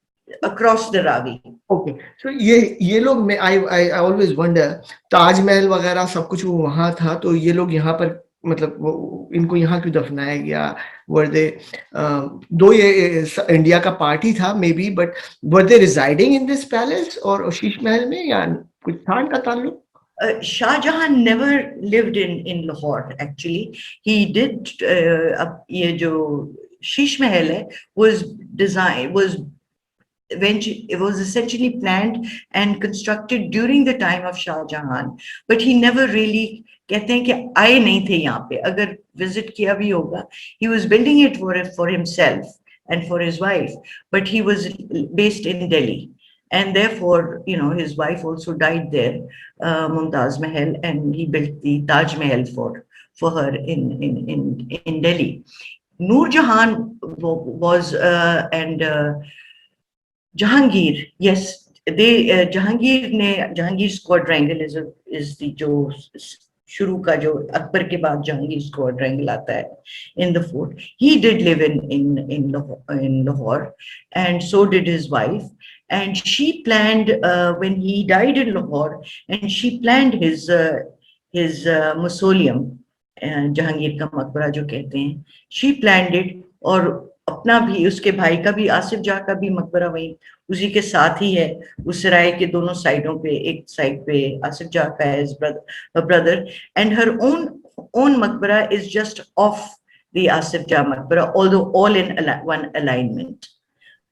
B: across the Ravi.
A: Okay, so ये लोग, I always wonder, ताजमहल वगैरह सब कुछ वो वहाँ था, तो ये लोग यहाँ पर मतलब वो इनको यहाँ क्यों दफनाया गया? वर दे दो ये इंडिया का पार्टी था may be, but were they residing in this palace और शीश महल में, या कुछ था इनका ताल्लुक?
B: Shah Jahan never lived in Lahore. Actually, he did. अब ये जो शीश महल है was eventually, it was essentially planned and constructed during the time of Shah Jahan, but he never really, कहते हैं कि आए नहीं थे यहाँ पे, अगर visit किया भी होगा, he was building it for himself and for his wife, but he was based in Delhi, and therefore, you know, his wife also died there, Mumtaz Mahal, and he built the Taj Mahal for her in Delhi. Noor Jahan was and Jahangir, yes, they Jahangir's quadrangle is the जो शुरू का जो अकबर के बाद Jahangir's quadrangle आता है in the fort. He did live in Lahore, and so did his wife. And she planned when he died in Lahore, and she planned his mausoleum, Jahangir का मकबरा जो कहते हैं, she planned it, और अपना भी, उसके भाई का भी, आसिफ जाह का भी मकबरा वही उसी के साथ ही है, उस सराय के दोनों साइडों पे, एक साइड पे आसिफ जाह का है, brother, and her own मकबरा is just off the Asif Jah मकबरा, although all in one alignment.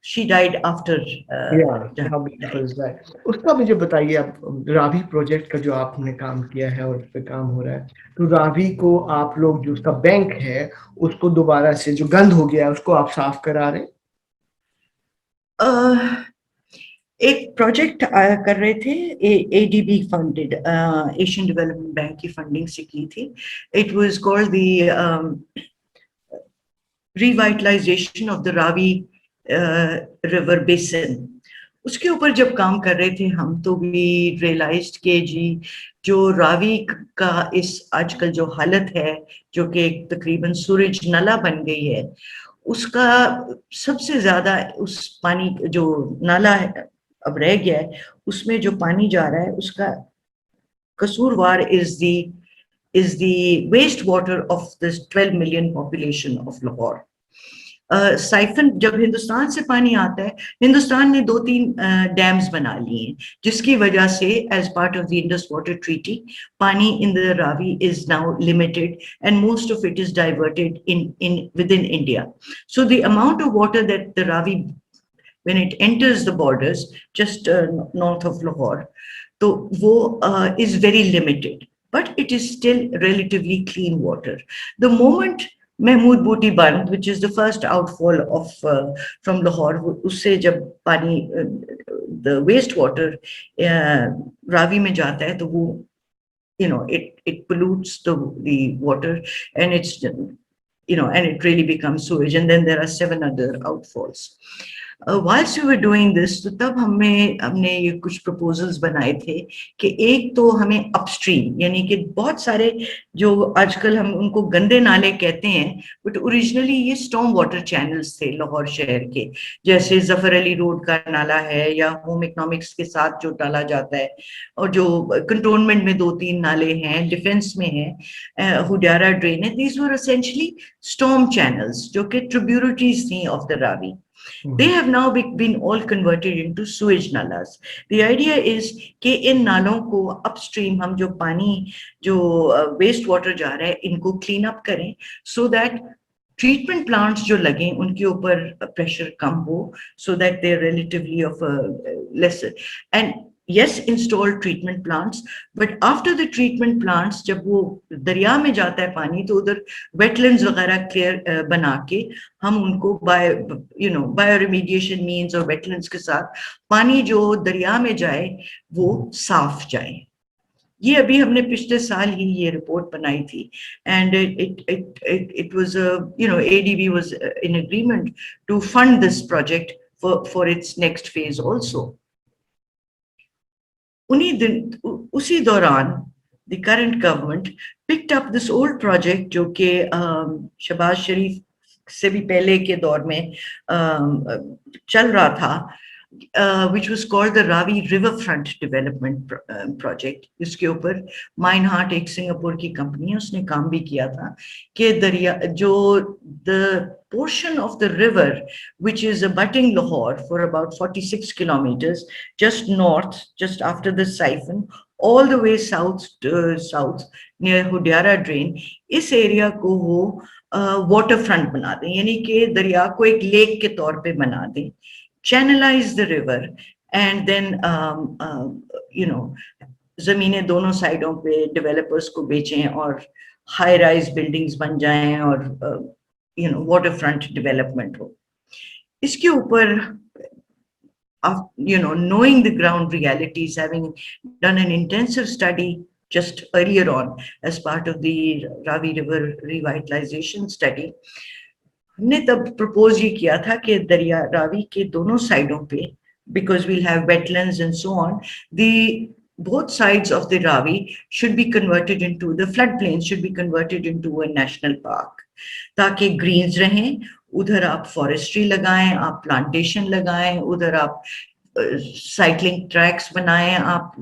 B: She died after
A: how beautiful is that? उसका मुझे बताइए, आप रावी प्रोजेक्ट का जो आपने काम किया है और उस पे काम हो रहा है, तो रावी को आप लोग जो उसका बैंक है उसको दोबारा से जो गंद हो गया है उसको आप साफ करा रहे?
B: एक प्रोजेक्ट कर रहे थे, ADB funded, Asian development bank की फंडिंग से की थी. It was called the revitalisation of the Ravi river basin. उसके ऊपर जब काम कर रहे थे हम, तो भी रियलाइज्ड कि जी जो रावी का इस आजकल जो हालत है, जो कि तकरीबन सूरज नला बन गई है, उसका सबसे ज्यादा उस पानी जो नाला है अब रह गया है, उसमें जो पानी जा रहा है उसका कसूरवार is the waste water of this 12 million population of Lahore. Siphon जब हिंदुस्तान से पानी आता है, हिंदुस्तान ने 2-3 डैम्स बना लिए हैं, जिसकी वजह से as part of the Indus water treaty pani in the Ravi is now limited, and most of it is diverted in with in India. So the amount of water that the Ravi when it enters the borders just north of Lahore, तो वो is very limited, but it is still relatively clean water. The moment Mahmood Boti Band, which is the first outfall of from Lahore, उससे जब पानी the waste water Ravi में जाता है, तो वो, you know, it pollutes the water, and it's, you know, and it really becomes sewage, and then there are 7 other outfalls. Whilst we were doing this, तो तब हमने ये कुछ proposals बनाए थे कि एक तो हमें upstream, यानी कि बहुत सारे जो आजकल हम उनको गंदे नाले कहते हैं, but originally ये storm water channels थे लाहौर शहर के, जैसे जफर अली रोड का नाला है, या होम इकोनॉमिक्स के साथ जो डाला जाता है, और जो कंटोनमेंट में 2-3 नाले हैं, डिफेंस में है, हुडारा ड्रेन है. These were essentially storm channels जो कि tributaries थी of the Ravi. They have now been all converted into sewage nalas. The idea is कि इन नालों को upstream हम जो पानी जो waste water जा रहा है इनको clean up करें, so that treatment plants जो लगें उनके ऊपर pressure कम हो, so that they're relatively of a lesser, and yes, install treatment plants, but after the treatment plants जब वो दरिया में जाता है पानी, तो उधर wetlands वगैरह clear बना के हम उनको bioremediation means और wetlands के साथ पानी जो दरिया में जाए वो साफ जाए. ये अभी हमने पिछले साल ही ये रिपोर्ट बनाई थी, and it was ADB was in agreement to fund this project for its next phase also. उसी दौरान the current government picked up this old project जो कि शहबाज शरीफ से भी पहले के दौर में चल रहा था, which was called the Ravi Riverfront Development Project. इसके ऊपर माइनहार्ट एक सिंगापुर की कंपनी है, उसने काम भी किया था कि दरिया जो the portion of the river which is abutting Lahore for about 46 kilometers just north, just after the siphon, all the way south near Hudyara Drain, इस एरिया को वो वाटर फ्रंट बना दें, यानी कि दरिया को एक लेक के तौर पे बना दें, channelize the river, and then जमीनें दोनों साइडों पे डेवलपर्स को बेचें और हाई राइज बिल्डिंग्स बन जाएं और वाटर फ्रंट डेवलपमेंट हो. इसके ऊपर knowing the ground realities, having done an intensive study just earlier on as part of the Ravi River revitalization study, हमने तब प्रपोज ये किया था कि दरिया रावी के दोनों साइडों पे, because we'll have wetlands and so on, both sides of the Ravi should be converted into, the floodplains should be converted into a national park, ताकि greens रहें, उधर आप forestry लगाएं, आप plantation लगाएं, उधर आप साइकिलिंग ट्रैक्स बनाएं, आप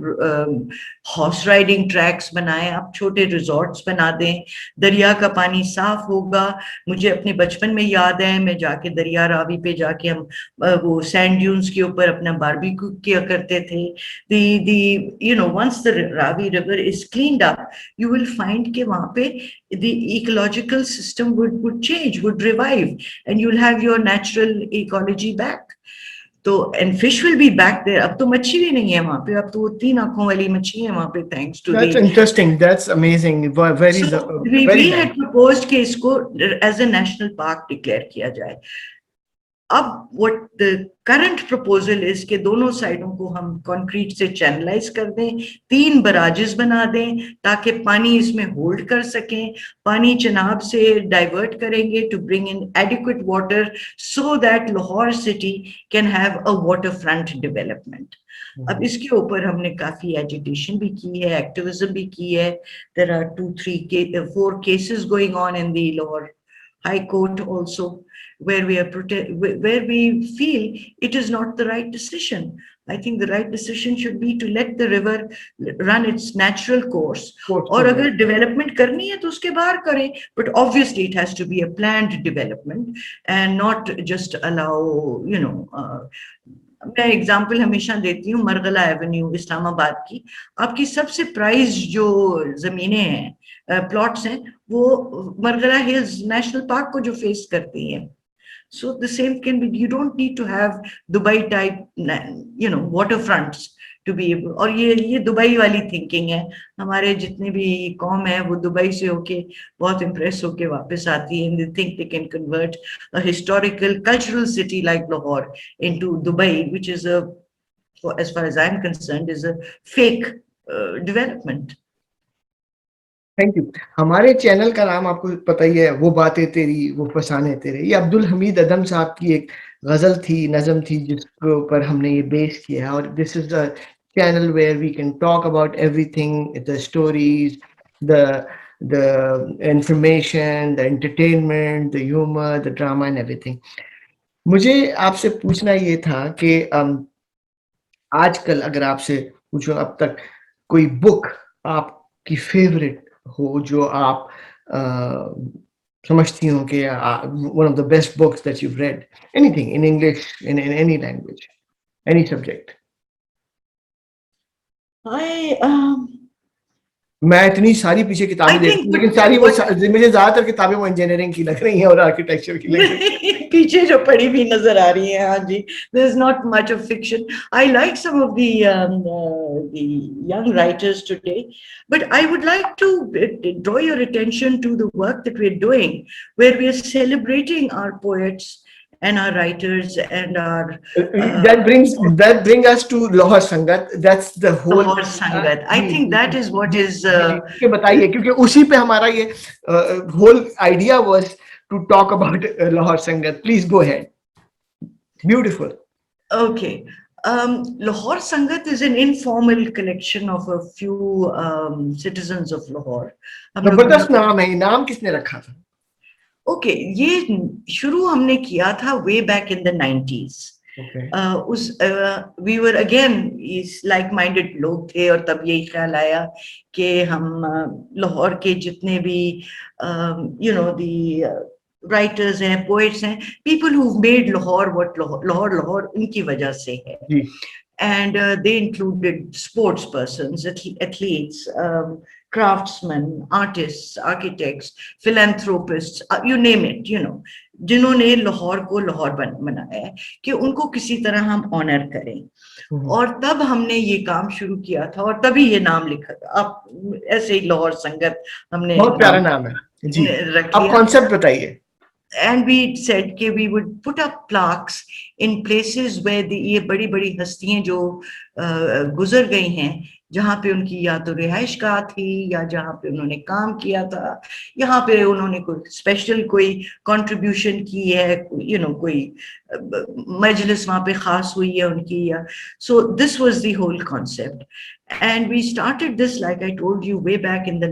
B: हॉर्स राइडिंग ट्रैक्स बनाएं, आप छोटे रिजॉर्ट्स बना दें, दरिया का पानी साफ होगा. मुझे अपने बचपन में याद है, मैं जाके दरिया रावी पे जाके हम वो सैंड ड्यून्स के ऊपर अपना बारबेक्यू किया करते थे. Once the Ravi river is cleaned up, you will find कि वहाँ पे the ecological system would change, would revive, and you'll have your natural ecology back. तो and fish will be back there. अब तो मच्छी भी नहीं है वहाँ पे, अब तो वो 3 आंखों वाली मच्छी है वहाँ पे, thanks to
A: That's interesting. That's amazing. Very,
B: so
A: very
B: we had proposed कि इसको as a national park declare किया जाए. अब what the current proposal is कि दोनों साइडों को हम कंक्रीट से चैनलाइज कर दें, 3 बराजेस बना दें ताकि पानी इसमें होल्ड कर सकें, पानी चनाब से डाइवर्ट करेंगे to bring in adequate water so that Lahore city can have a waterfront development. अब इसके ऊपर हमने काफी एजिटेशन भी की है, एक्टिविज्म भी की है. There are 4 cases going on in the Lahore High Court also, where we feel it is not the right decision. I think the right decision should be to let the river run its natural course. और अगर development करनी है तो उसके बाहर करें, but obviously it has to be a planned development and not just allow, मैं example हमेशा देती हूँ, मरगला एवेन्यू इस्लामाबाद की, आपकी सबसे प्राइज जो जमीनें हैं, प्लॉट्स हैं, वो मरगला हिल्स नेशनल पार्क को जो फेस करती हैं. So the same can be, you don't need to have Dubai type, waterfronts to be able, और ये दुबई वाली थिंकिंग है. हमारे जितने भी कौम है वो दुबई से होके बहुत इम्प्रेस होके वापस आती है, and they think they can convert a historical cultural city like Lahore into Dubai, which is as far as I'm concerned, is a fake development.
A: Thank you. हमारे चैनल का नाम आपको पता ही है, वो बातें तेरी वो फसाने तेरे. ये अब्दुल हमीद अदम साहब की एक गजल थी, नज़म थी, जिसके ऊपर हमने ये बेस किया है. और this is the channel where we can talk about everything, the stories, the information, the entertainment, the humour, the drama and everything. मुझे आपसे पूछना ये था कि आजकल अगर आपसे पूछूं, अब तक कोई बुक आपकी फेवरेट हो जो आप समझती हो कि one of the best books that you've read, anything in English, in any language, any subject. मैं इतनी सारी पीछे किताबें देखती हूँ, लेकिन सारी वो मुझे ज्यादातर किताबें वो इंजीनियरिंग की लग रही हैं और आर्किटेक्चर की लग रही हैं.
B: पीछे जो पढ़ी भी नजर आ रही है. हाँ जी, there is not much of fiction. I like some of the young writers today, but I would like to draw your attention to the work that we're doing, where we are celebrating our poets and our writers and our
A: that brings us to Lahore Sangat. That's the whole
B: Lahore Sangat. I think that is what is
A: बताइए, क्योंकि उसी पे हमारा ये whole idea was to talk about Lahore Sangat. Please go ahead. Beautiful.
B: Okay. Lahore Sangat is an informal collection of a few citizens of Lahore.
A: जबरदस्त नाम है. नाम किसने रखा था?
B: Okay, ये शुरू हमने किया था way back in the 90s.
A: Okay.
B: We were again इस लाइक माइंडेड लोग थे और तब यही ख्याल आया कि हम लाहौर के जितने भी यू नो दी राइटर्स हैं, पोएट्स हैं, people who made Lahore what Lahore Lahore उनकी वजह से है.
A: जी.
B: And they included sports persons, athletes, craftsmen, artists, architects, philanthropists, you name it, you know, जिन्होंने लाहौर को लाहौर बनाया है कि उनको किसी तरह हम ऑनर करें. और तब हमने ये काम शुरू किया था और तभी ये नाम लिखा था. अब ऐसे ही लाहौर संगत हमने
A: बहुत प्यारा नाम है जी. अब कॉन्सेप्ट बताइए.
B: And we said कि we would put up plaques in places where ये बड़ी बड़ी हस्तियां जो गुजर गई हैं, जहाँ पे उनकी या तो रिहाइशगाह थी या जहाँ पे उन्होंने काम किया था, यहाँ पे उन्होंने कोई स्पेशल कोई कंट्रीब्यूशन की है, यू नो कोई मजलिस वहाँ पे खास हुई है उनकी, या so this was the whole concept. And we started this, like I told you, way back in the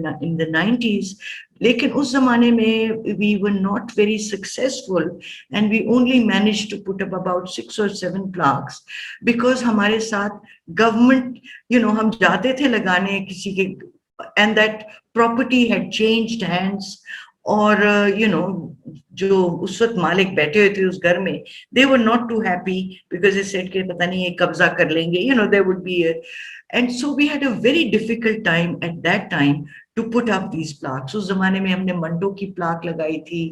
B: 90s. लेकिन उस जमाने में we were not very successful and we only managed to put up about 6 or 7 plaques because हमारे साथ government, you know, हम जाते थे लगाने किसी के, and that property had changed hands. और you know, जो उस वक्त मालिक बैठे हुए थे उस घर में, they were not too happy because they said कि पता नहीं ये कब्जा कर लेंगे, you know, there would be a, and so we had a very difficult time at that time to put up these plaques. उस जमाने में हमने मंडो की प्लाक लगाई थी,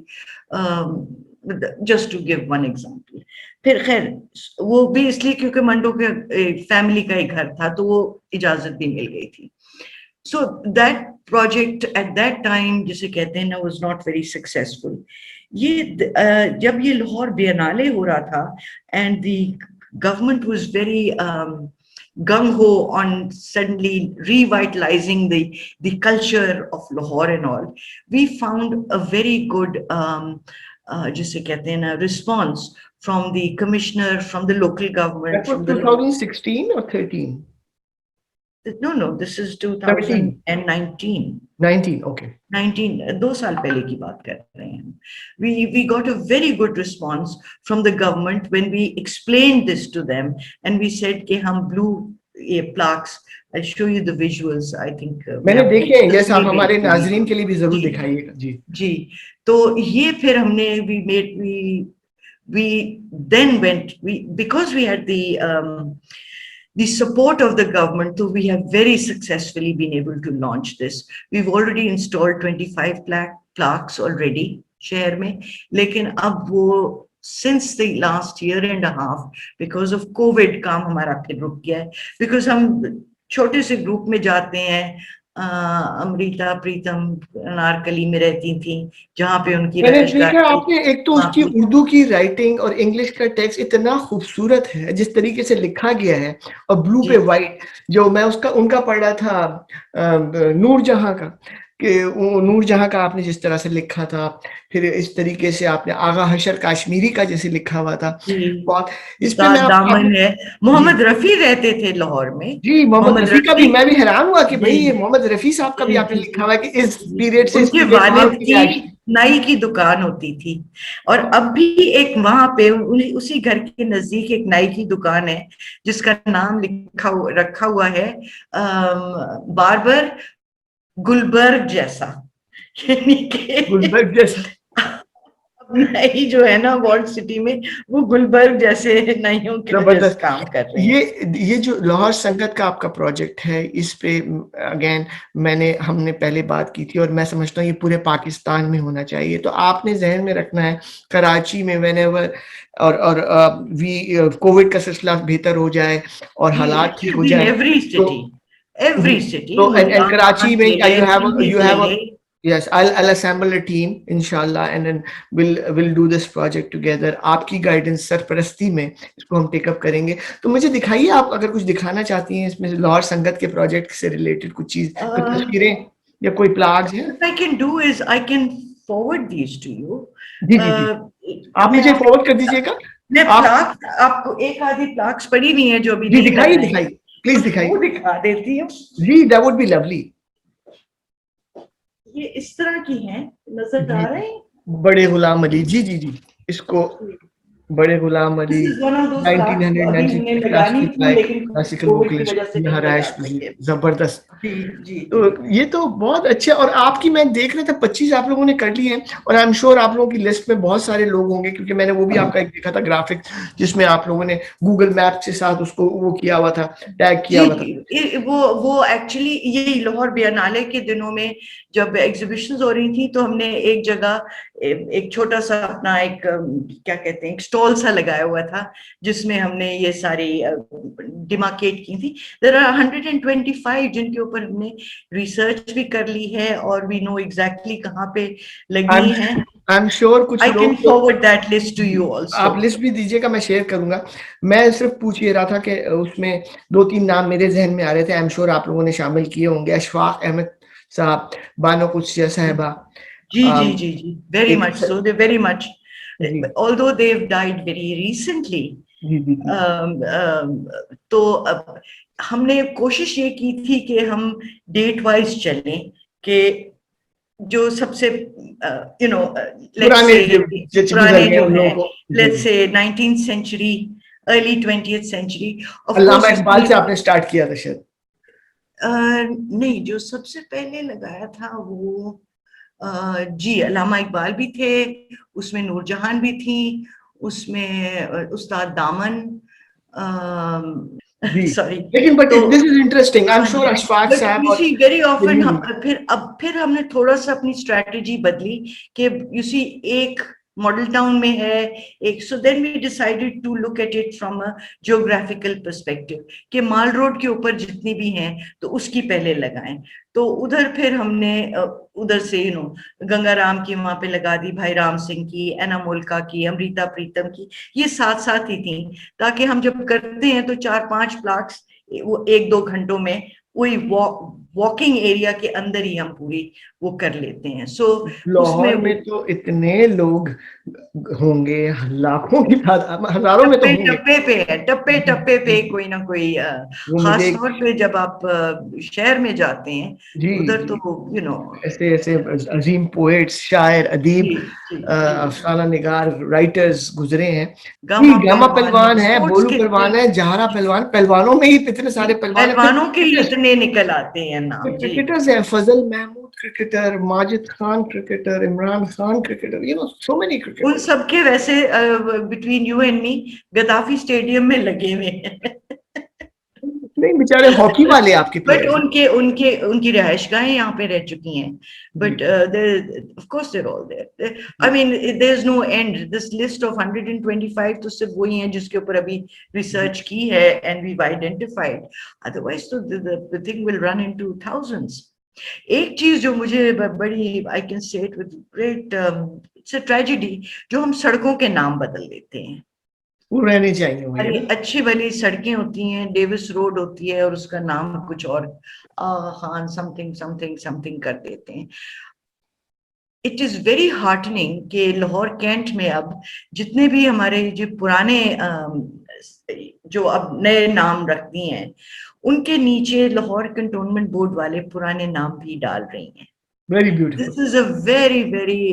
B: just to give one example. फिर खैर वो भी इसलिए क्योंकि मंडो के फैमिली का ही घर था तो वो इजाजत भी मिल गई थी. So that project at that time, जिसे कहते हैं ना, was not very successful. ये जब ये लाहौर बियनाले हो रहा था and the government was very gung-ho on suddenly revitalizing the culture of Lahore and all, we found a very good जिसे कहते हैं ना, response from the commissioner, from the local government.
A: That was 2016 or 13?
B: No, this is 2019.
A: 19, okay.
B: 19, 2 साल पहले की बात कर रहे हैं. We got a very good response from the government when we explained this to them and we said कि हम blue ये plaques, I'll show you the visuals. I think
A: मैंने देखे हैं, yes, आप हमारे नाज़रीन के लिए भी जरूर दिखाइएगा जी. जी.
B: तो ये फिर हमने we then went, because we had the support of the government, so we have very successfully been able to launch this. We've already installed 25 plaques already शहर में, लेकिन अब वो since the last year and a half, because of COVID, काम हमारा फिर रुक गया है, because हम छोटे से ग्रुप में जाते हैं. अमृता प्रीतम नारकली में रहती थी, जहाँ पे उनकी
A: मैंने देखा आपने, एक तो उसकी उर्दू की राइटिंग और इंग्लिश का टेक्स्ट इतना खूबसूरत है जिस तरीके से लिखा गया है, और ब्लू पे वाइट, जो मैं उनका पढ़ रहा था नूरजहां का, कि नूरजहां का आपने जिस तरह से लिखा था, फिर इस तरीके से आपने आगा हशर काश्मीरी का जैसे लिखा हुआ था, बहुत इस पे
B: दामन है. मोहम्मद रफी रहते थे लाहौर में
A: जी. मोहम्मद रफी का भी मैं भी हैरान हुआ कि भाई ये मोहम्मद रफी साहब का भी आपने लिखा हुआ है कि इस पीरियड से
B: उनके वालिद की नाई की दुकान होती थी, और अब भी एक वहां पे उसी घर के नजदीक एक नाई की दुकान है जिसका नाम रखा हुआ है बार्बर गुलबर्ग जैसा.
A: गुलबर्ग जैसा
B: नई जो है ना वॉल्ड सिटी में, वो गुलबर्ग जैसे नाइयों के जबरदस्त काम कर रहे हैं.
A: ये जो लाहौर संगत का आपका प्रोजेक्ट है, इस पे अगेन हमने पहले बात की थी और मैं समझता हूँ ये पूरे पाकिस्तान में होना चाहिए. तो आपने जहन में रखना है कराची में व्हेनेवर और कोविड का सिलसिला बेहतर हो जाए और हालात ठीक हो जाए,
B: every city.
A: So and Karachi mein you have a yes, I'll assemble a team inshallah and then we'll do this project together. आपकी गाइडेंस सरपरस्ती में इसको हम टेकअप करेंगे. तो मुझे दिखाइए, आप अगर कुछ दिखाना चाहती हैं इसमें लाहौर संगत के प्रोजेक्ट से रिलेटेड कुछ चीज, तस्वीरें या कोई प्लाग्स हैं.
B: What I can do is I can forward these to you.
A: जी जी. आप मुझे फॉरवर्ड कर दीजिएगा.
B: मैं प्लाग्स आपको एक आधी प्लाग्स पड़ी हुई है जो अभी
A: दिखाइए प्लीज दिखाइए.
B: वो दिखा देती हूँ
A: जी. That would be lovely.
B: ये इस तरह की हैं, नजर आ रहे हैं.
A: बड़े गुलाम अली जी. इसको Bade Ghulam
B: this
A: Ali,
B: is one of those class अभी हमने
A: 1996
B: लगानी
A: क्लासिकल
B: थी
A: लाइक
B: लेकिन
A: क्लासिकल
B: कोविड की
A: वोकलिस्ट
B: वजह से नहीं लगा
A: महाराज
B: सके।
A: जबरदस्त।
B: जी जी
A: तो
B: जी।
A: ये तो बहुत अच्छे, और आपकी मैं देख रहा था 25 आप लोगों ने कर ली हैं, और आई एम श्योर आप लोगों की लिस्ट में बहुत सारे लोग होंगे, क्योंकि मैंने वो भी आपका एक देखा था ग्राफिक जिसमें आप लोगों ने गूगल मैप के साथ उसको वो किया हुआ था, टैग किया
B: जी
A: हुआ था।
B: जी, वो एक्चुअली ये लाहौर बियनाले के दिनों में जब एग्जीबिशंस हो रही थी तो हमने एक जगह एक छोटा सा अपना एक क्या कहते हैं एक स्टॉल सा लगाया हुआ था जिसमें हमने ये सारी डिमार्केट की थी। देयर आर 125 जिनके ऊपर हमने रिसर्च भी कर ली है और वी नो एग्जैक्टली कहाँ पे लगी हैं।
A: आई एम श्योर कुछ
B: I can
A: log
B: forward that list to you also.
A: आप लिस्ट भी दीजिएगा, मैं शेयर करूंगा। मैं सिर्फ पूछ ये रहा था कि उसमें 2-3 नाम मेरे जहन में आ रहे थे, आई एम श्योर आप लोगों ने शामिल किए होंगे। अशफाक अहमद साहब, बानो कुदसिया साहिबा,
B: जी जी जी जी, very
A: एक
B: much so, they very much,
A: ji
B: although they've died very recently,
A: जी जी जी
B: तो अब हमने कोशिश ये की थी कि हम डेट वाइज चलें कि जो सबसे लेट्स
A: पुराने
B: से
A: जो गुजर
B: पुराने
A: गए
B: जो
A: उन
B: हैं,
A: लोगों को जी।
B: Let's say 19th century, early 20th century. Of
A: Allama
B: course
A: Iqbal
B: उसमें
A: से आपने स्टार्ट किया था शायद।
B: नहीं, जो सबसे पहले लगाया था वो जी अल्लामा इकबाल भी थे, उसमें नूरजहां भी थी, उसमें उस्ताद दामन,
A: जी
B: सॉरी।
A: लेकिन बट
B: तो
A: this is interesting, I am
B: हाँ
A: श्योर
B: जी,
A: अशफाक
B: बट
A: साहब
B: यू
A: और
B: सी वेरी ऑफन हम
A: जमील
B: फिर हमने थोड़ा सा अपनी स्ट्रेटजी बदली कि यू सी एक मॉडल टाउन में है एक, so then we decided to look at it from a geographical perspective कि माल रोड के ऊपर जितनी भी हैं तो उसकी पहले लगाएं। तो उधर फिर हमने उधर से गंगाराम की वहां पे लगा दी, भाई राम सिंह की, एना मोल्का की, अमृता प्रीतम की, ये साथ साथ ही थी, ताकि हम जब करते हैं तो 4-5 प्लाट्स वो 1-2 घंटों में वही वॉकिंग एरिया के अंदर ही हम पूरी वो कर लेते हैं। सो उसमें
A: लाहौर
B: वो
A: में तो इतने लोग होंगे, लाखों की तादाद, हजारों में तो
B: टप्पे
A: होंगे।
B: टप्पे पे है, टप्पे टप्पे पे कोई ना कोई
A: वो मुझे
B: खास तौर पे जब आप शहर में जाते हैं
A: जी
B: उधर
A: जी
B: तो
A: ऐसे ऐसे अजीम पोएट्स, शायर, अदीब,
B: जी जी जी,
A: अफसाना निगार, राइटर्स गुजरे हैं। जी,
B: गामा
A: गामा
B: पहलवान है,
A: पहलवान है,
B: स्पोर्ट्स
A: बोलू
B: के
A: पहलवान है, जहरा पहलवान, पहलवानों में ही इतने सारे पहलवान है। फिर
B: पहलवानों के ही इतने निकल आते हैं नाम जी।
A: क्रिकेटर्स हैं, Fazal Mahmood cricketer, Majid Khan cricketer, Imran Khan cricketer, so many
B: उन
A: क्रिकेटर्स।
B: सबके वैसे between you and me Gaddafi stadium में लगे हुए हैं।
A: नहीं, बेचारे हॉकी वाले आपके
B: बट
A: प्लेयर्स
B: उनके उनके उनकी रिहाइशगाहें यहाँ पे रह चुकी हैं।
A: जी
B: but of course they're all there, I mean there is no end, this list of 125 तो सिर्फ वही हैं जिसके ऊपर अभी रिसर्च की है एंड वी आइडेंटिफाइड, अदरवाइज तो the thing will run into thousands. एक चीज जो मुझे बड़ी, I can say it with great, it's a tragedy, जो हम सड़कों के नाम बदल देते हैं।
A: वो रहने चाहिए वही
B: अरे
A: ना।
B: अच्छी वाली सड़कें होती हैं, डेविस रोड होती है और उसका नाम कुछ और खान समथिंग समथिंग समथिंग कर देते हैं। इट इज वेरी हार्टनिंग कि लाहौर कैंट में अब जितने भी हमारे जो पुराने जो अब नए नाम रख दिए हैं उनके नीचे लाहौर कंटोनमेंट बोर्ड वाले पुराने नाम भी डाल रही हैं।
A: Very beautiful.
B: This is a very very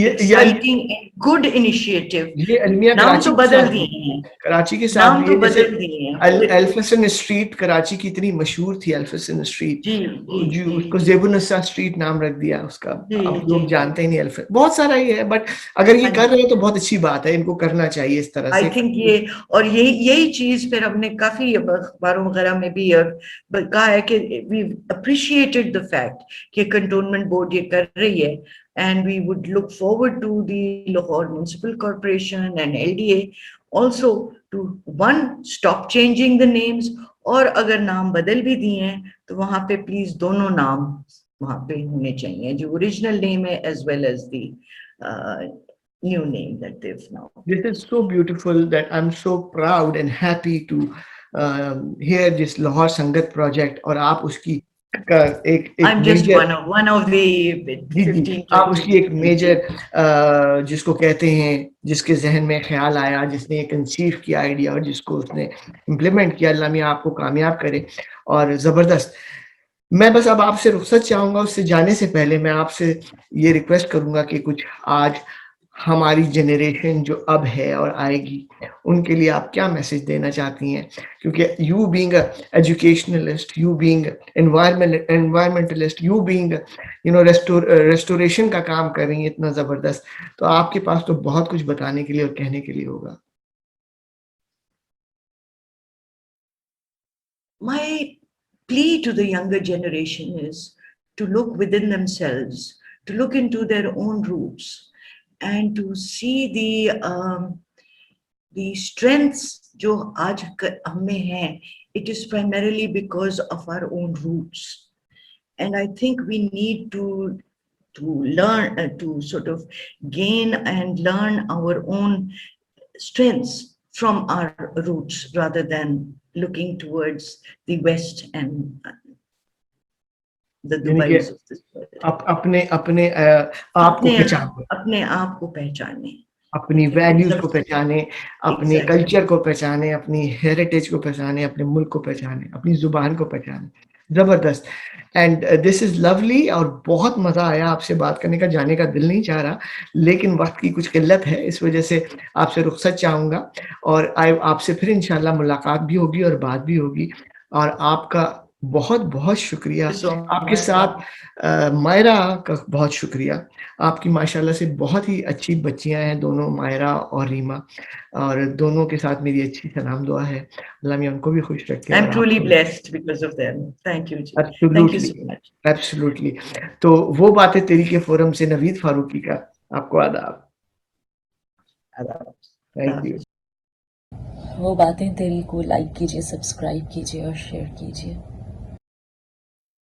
B: exciting and good initiative.
A: ये अलमिया
B: नाम तो
A: कराची के
B: बदल
A: साथ भी
B: दिए हैं,
A: कराची के साथ
B: नाम
A: भी
B: तो
A: है, जैसे
B: बदल दिए हैं।
A: एल्फिसन स्ट्रीट कराची की इतनी मशहूर थी, एल्फिसन स्ट्रीट,
B: जी जी
A: जो
B: जी
A: उसको
B: जी
A: जेबुन्निसा स्ट्रीट नाम रख दिया उसका।
B: जी
A: अब
B: जी
A: लोग
B: जी।
A: जानते ही नहीं एल्फिस, बहुत सारा ही है, बट अगर ये
B: हाँ
A: कर
B: जी,
A: रहे हैं तो बहुत अच्छी बात है, इनको करना चाहिए इस तरह
B: आई
A: से।
B: थिंक ये, और यही यही चीज फिर हमने काफी अखबारों वगैरह में भी और कहा है कि वी अप्रिशिएटेड द फैक्ट कि कंटोनमेंट बोर्ड ये कर रही है, and we would look forward to the Lahore municipal corporation and LDA also to one stop changing the names, और अगर नाम बदल भी दिए हैं तो वहां पे प्लीज दोनों नाम वहां पे होने चाहिए, जो ओरिजिनल नेम है as well as the new name that they've now
A: This
B: taken.
A: is so beautiful that I'm so proud and happy to hear this Lahore Sangat project, और आप उसकी का एक एक
B: I'm just
A: major,
B: one of the
A: G G
B: 15,
A: आप
B: 20
A: उसकी एक
B: people.
A: Major जिसको कहते हैं, जिसके जहन में ख्याल आया, जिसने ये कंसीव किया आइडिया और जिसको उसने इम्प्लीमेंट किया, अल्लाह मियां आपको कामयाब करे। और ज़बरदस्त। मैं बस अब आपसे रुखसत चाहूँगा, उससे जाने से पहले मैं आपसे ये रिक्वेस्ट करूँगा कि कुछ आज हमारी जनरेशन जो अब है और आएगी, उनके लिए आप क्या मैसेज देना चाहती हैं? क्योंकि you being a educationalist, you being environmentalist, you being restoration का काम कर रही हैं इतना ज़बरदस्त, तो आपके पास तो बहुत कुछ बताने के लिए और कहने के लिए होगा।
B: My plea to the younger generation is to look within themselves, to look into their own roots, and to see the strengths जो आज हम में हैं. It is primarily because of our own roots, and I think we need to learn to sort of gain and learn our own strengths from our roots rather than looking towards the West and the
A: यानी कि
B: Dubais of this world.
A: अपने अपने आप को पहचाने,
B: अपने आप को पहचाने,
A: अपनी वैल्यूज को पहचाने, अपने
B: Exactly.
A: कल्चर को पहचाने, अपनी हेरिटेज को पहचाने, अपने मुल्क को पहचाने, अपनी ज़ुबान को पहचाने। ज़बरदस्त। एंड दिस इज़ लवली और बहुत मज़ा आया आपसे बात करने का, जाने का दिल नहीं चाह रहा, लेकिन वक़्त की कुछ किल्लत है, इस वज़ह से आपसे रुख़्सत चाहूँगा और आपसे फिर इंशाअल्लाह मुलाकात भी होगी और बात भी होगी और आपका बहुत-बहुत शुक्रिया। आपके साथ मायरा का बहुत शुक्रिया। आपकी माशाल्लाह से बहुत ही अच्छी बच्चियाँ हैं दोनों मायरा और रीमा और दोनों के साथ मेरी अच्छी सलाम दुआ है। अल्लाह मियाँ उनको भी खुश रखे
B: I'm
A: और
B: truly
A: आपको भी।
B: blessed because of them. Thank you, Ji. Thank you
A: absolutely,
B: so much.
A: Absolutely. तो वो बातें तेरी के फोरम से नवीद फारूकी का आपको आदाब। Thank you.
C: वो बातें तेरी को लाइक कीजिए, सब्सक्राइब कीजिए और शेयर कीजिए।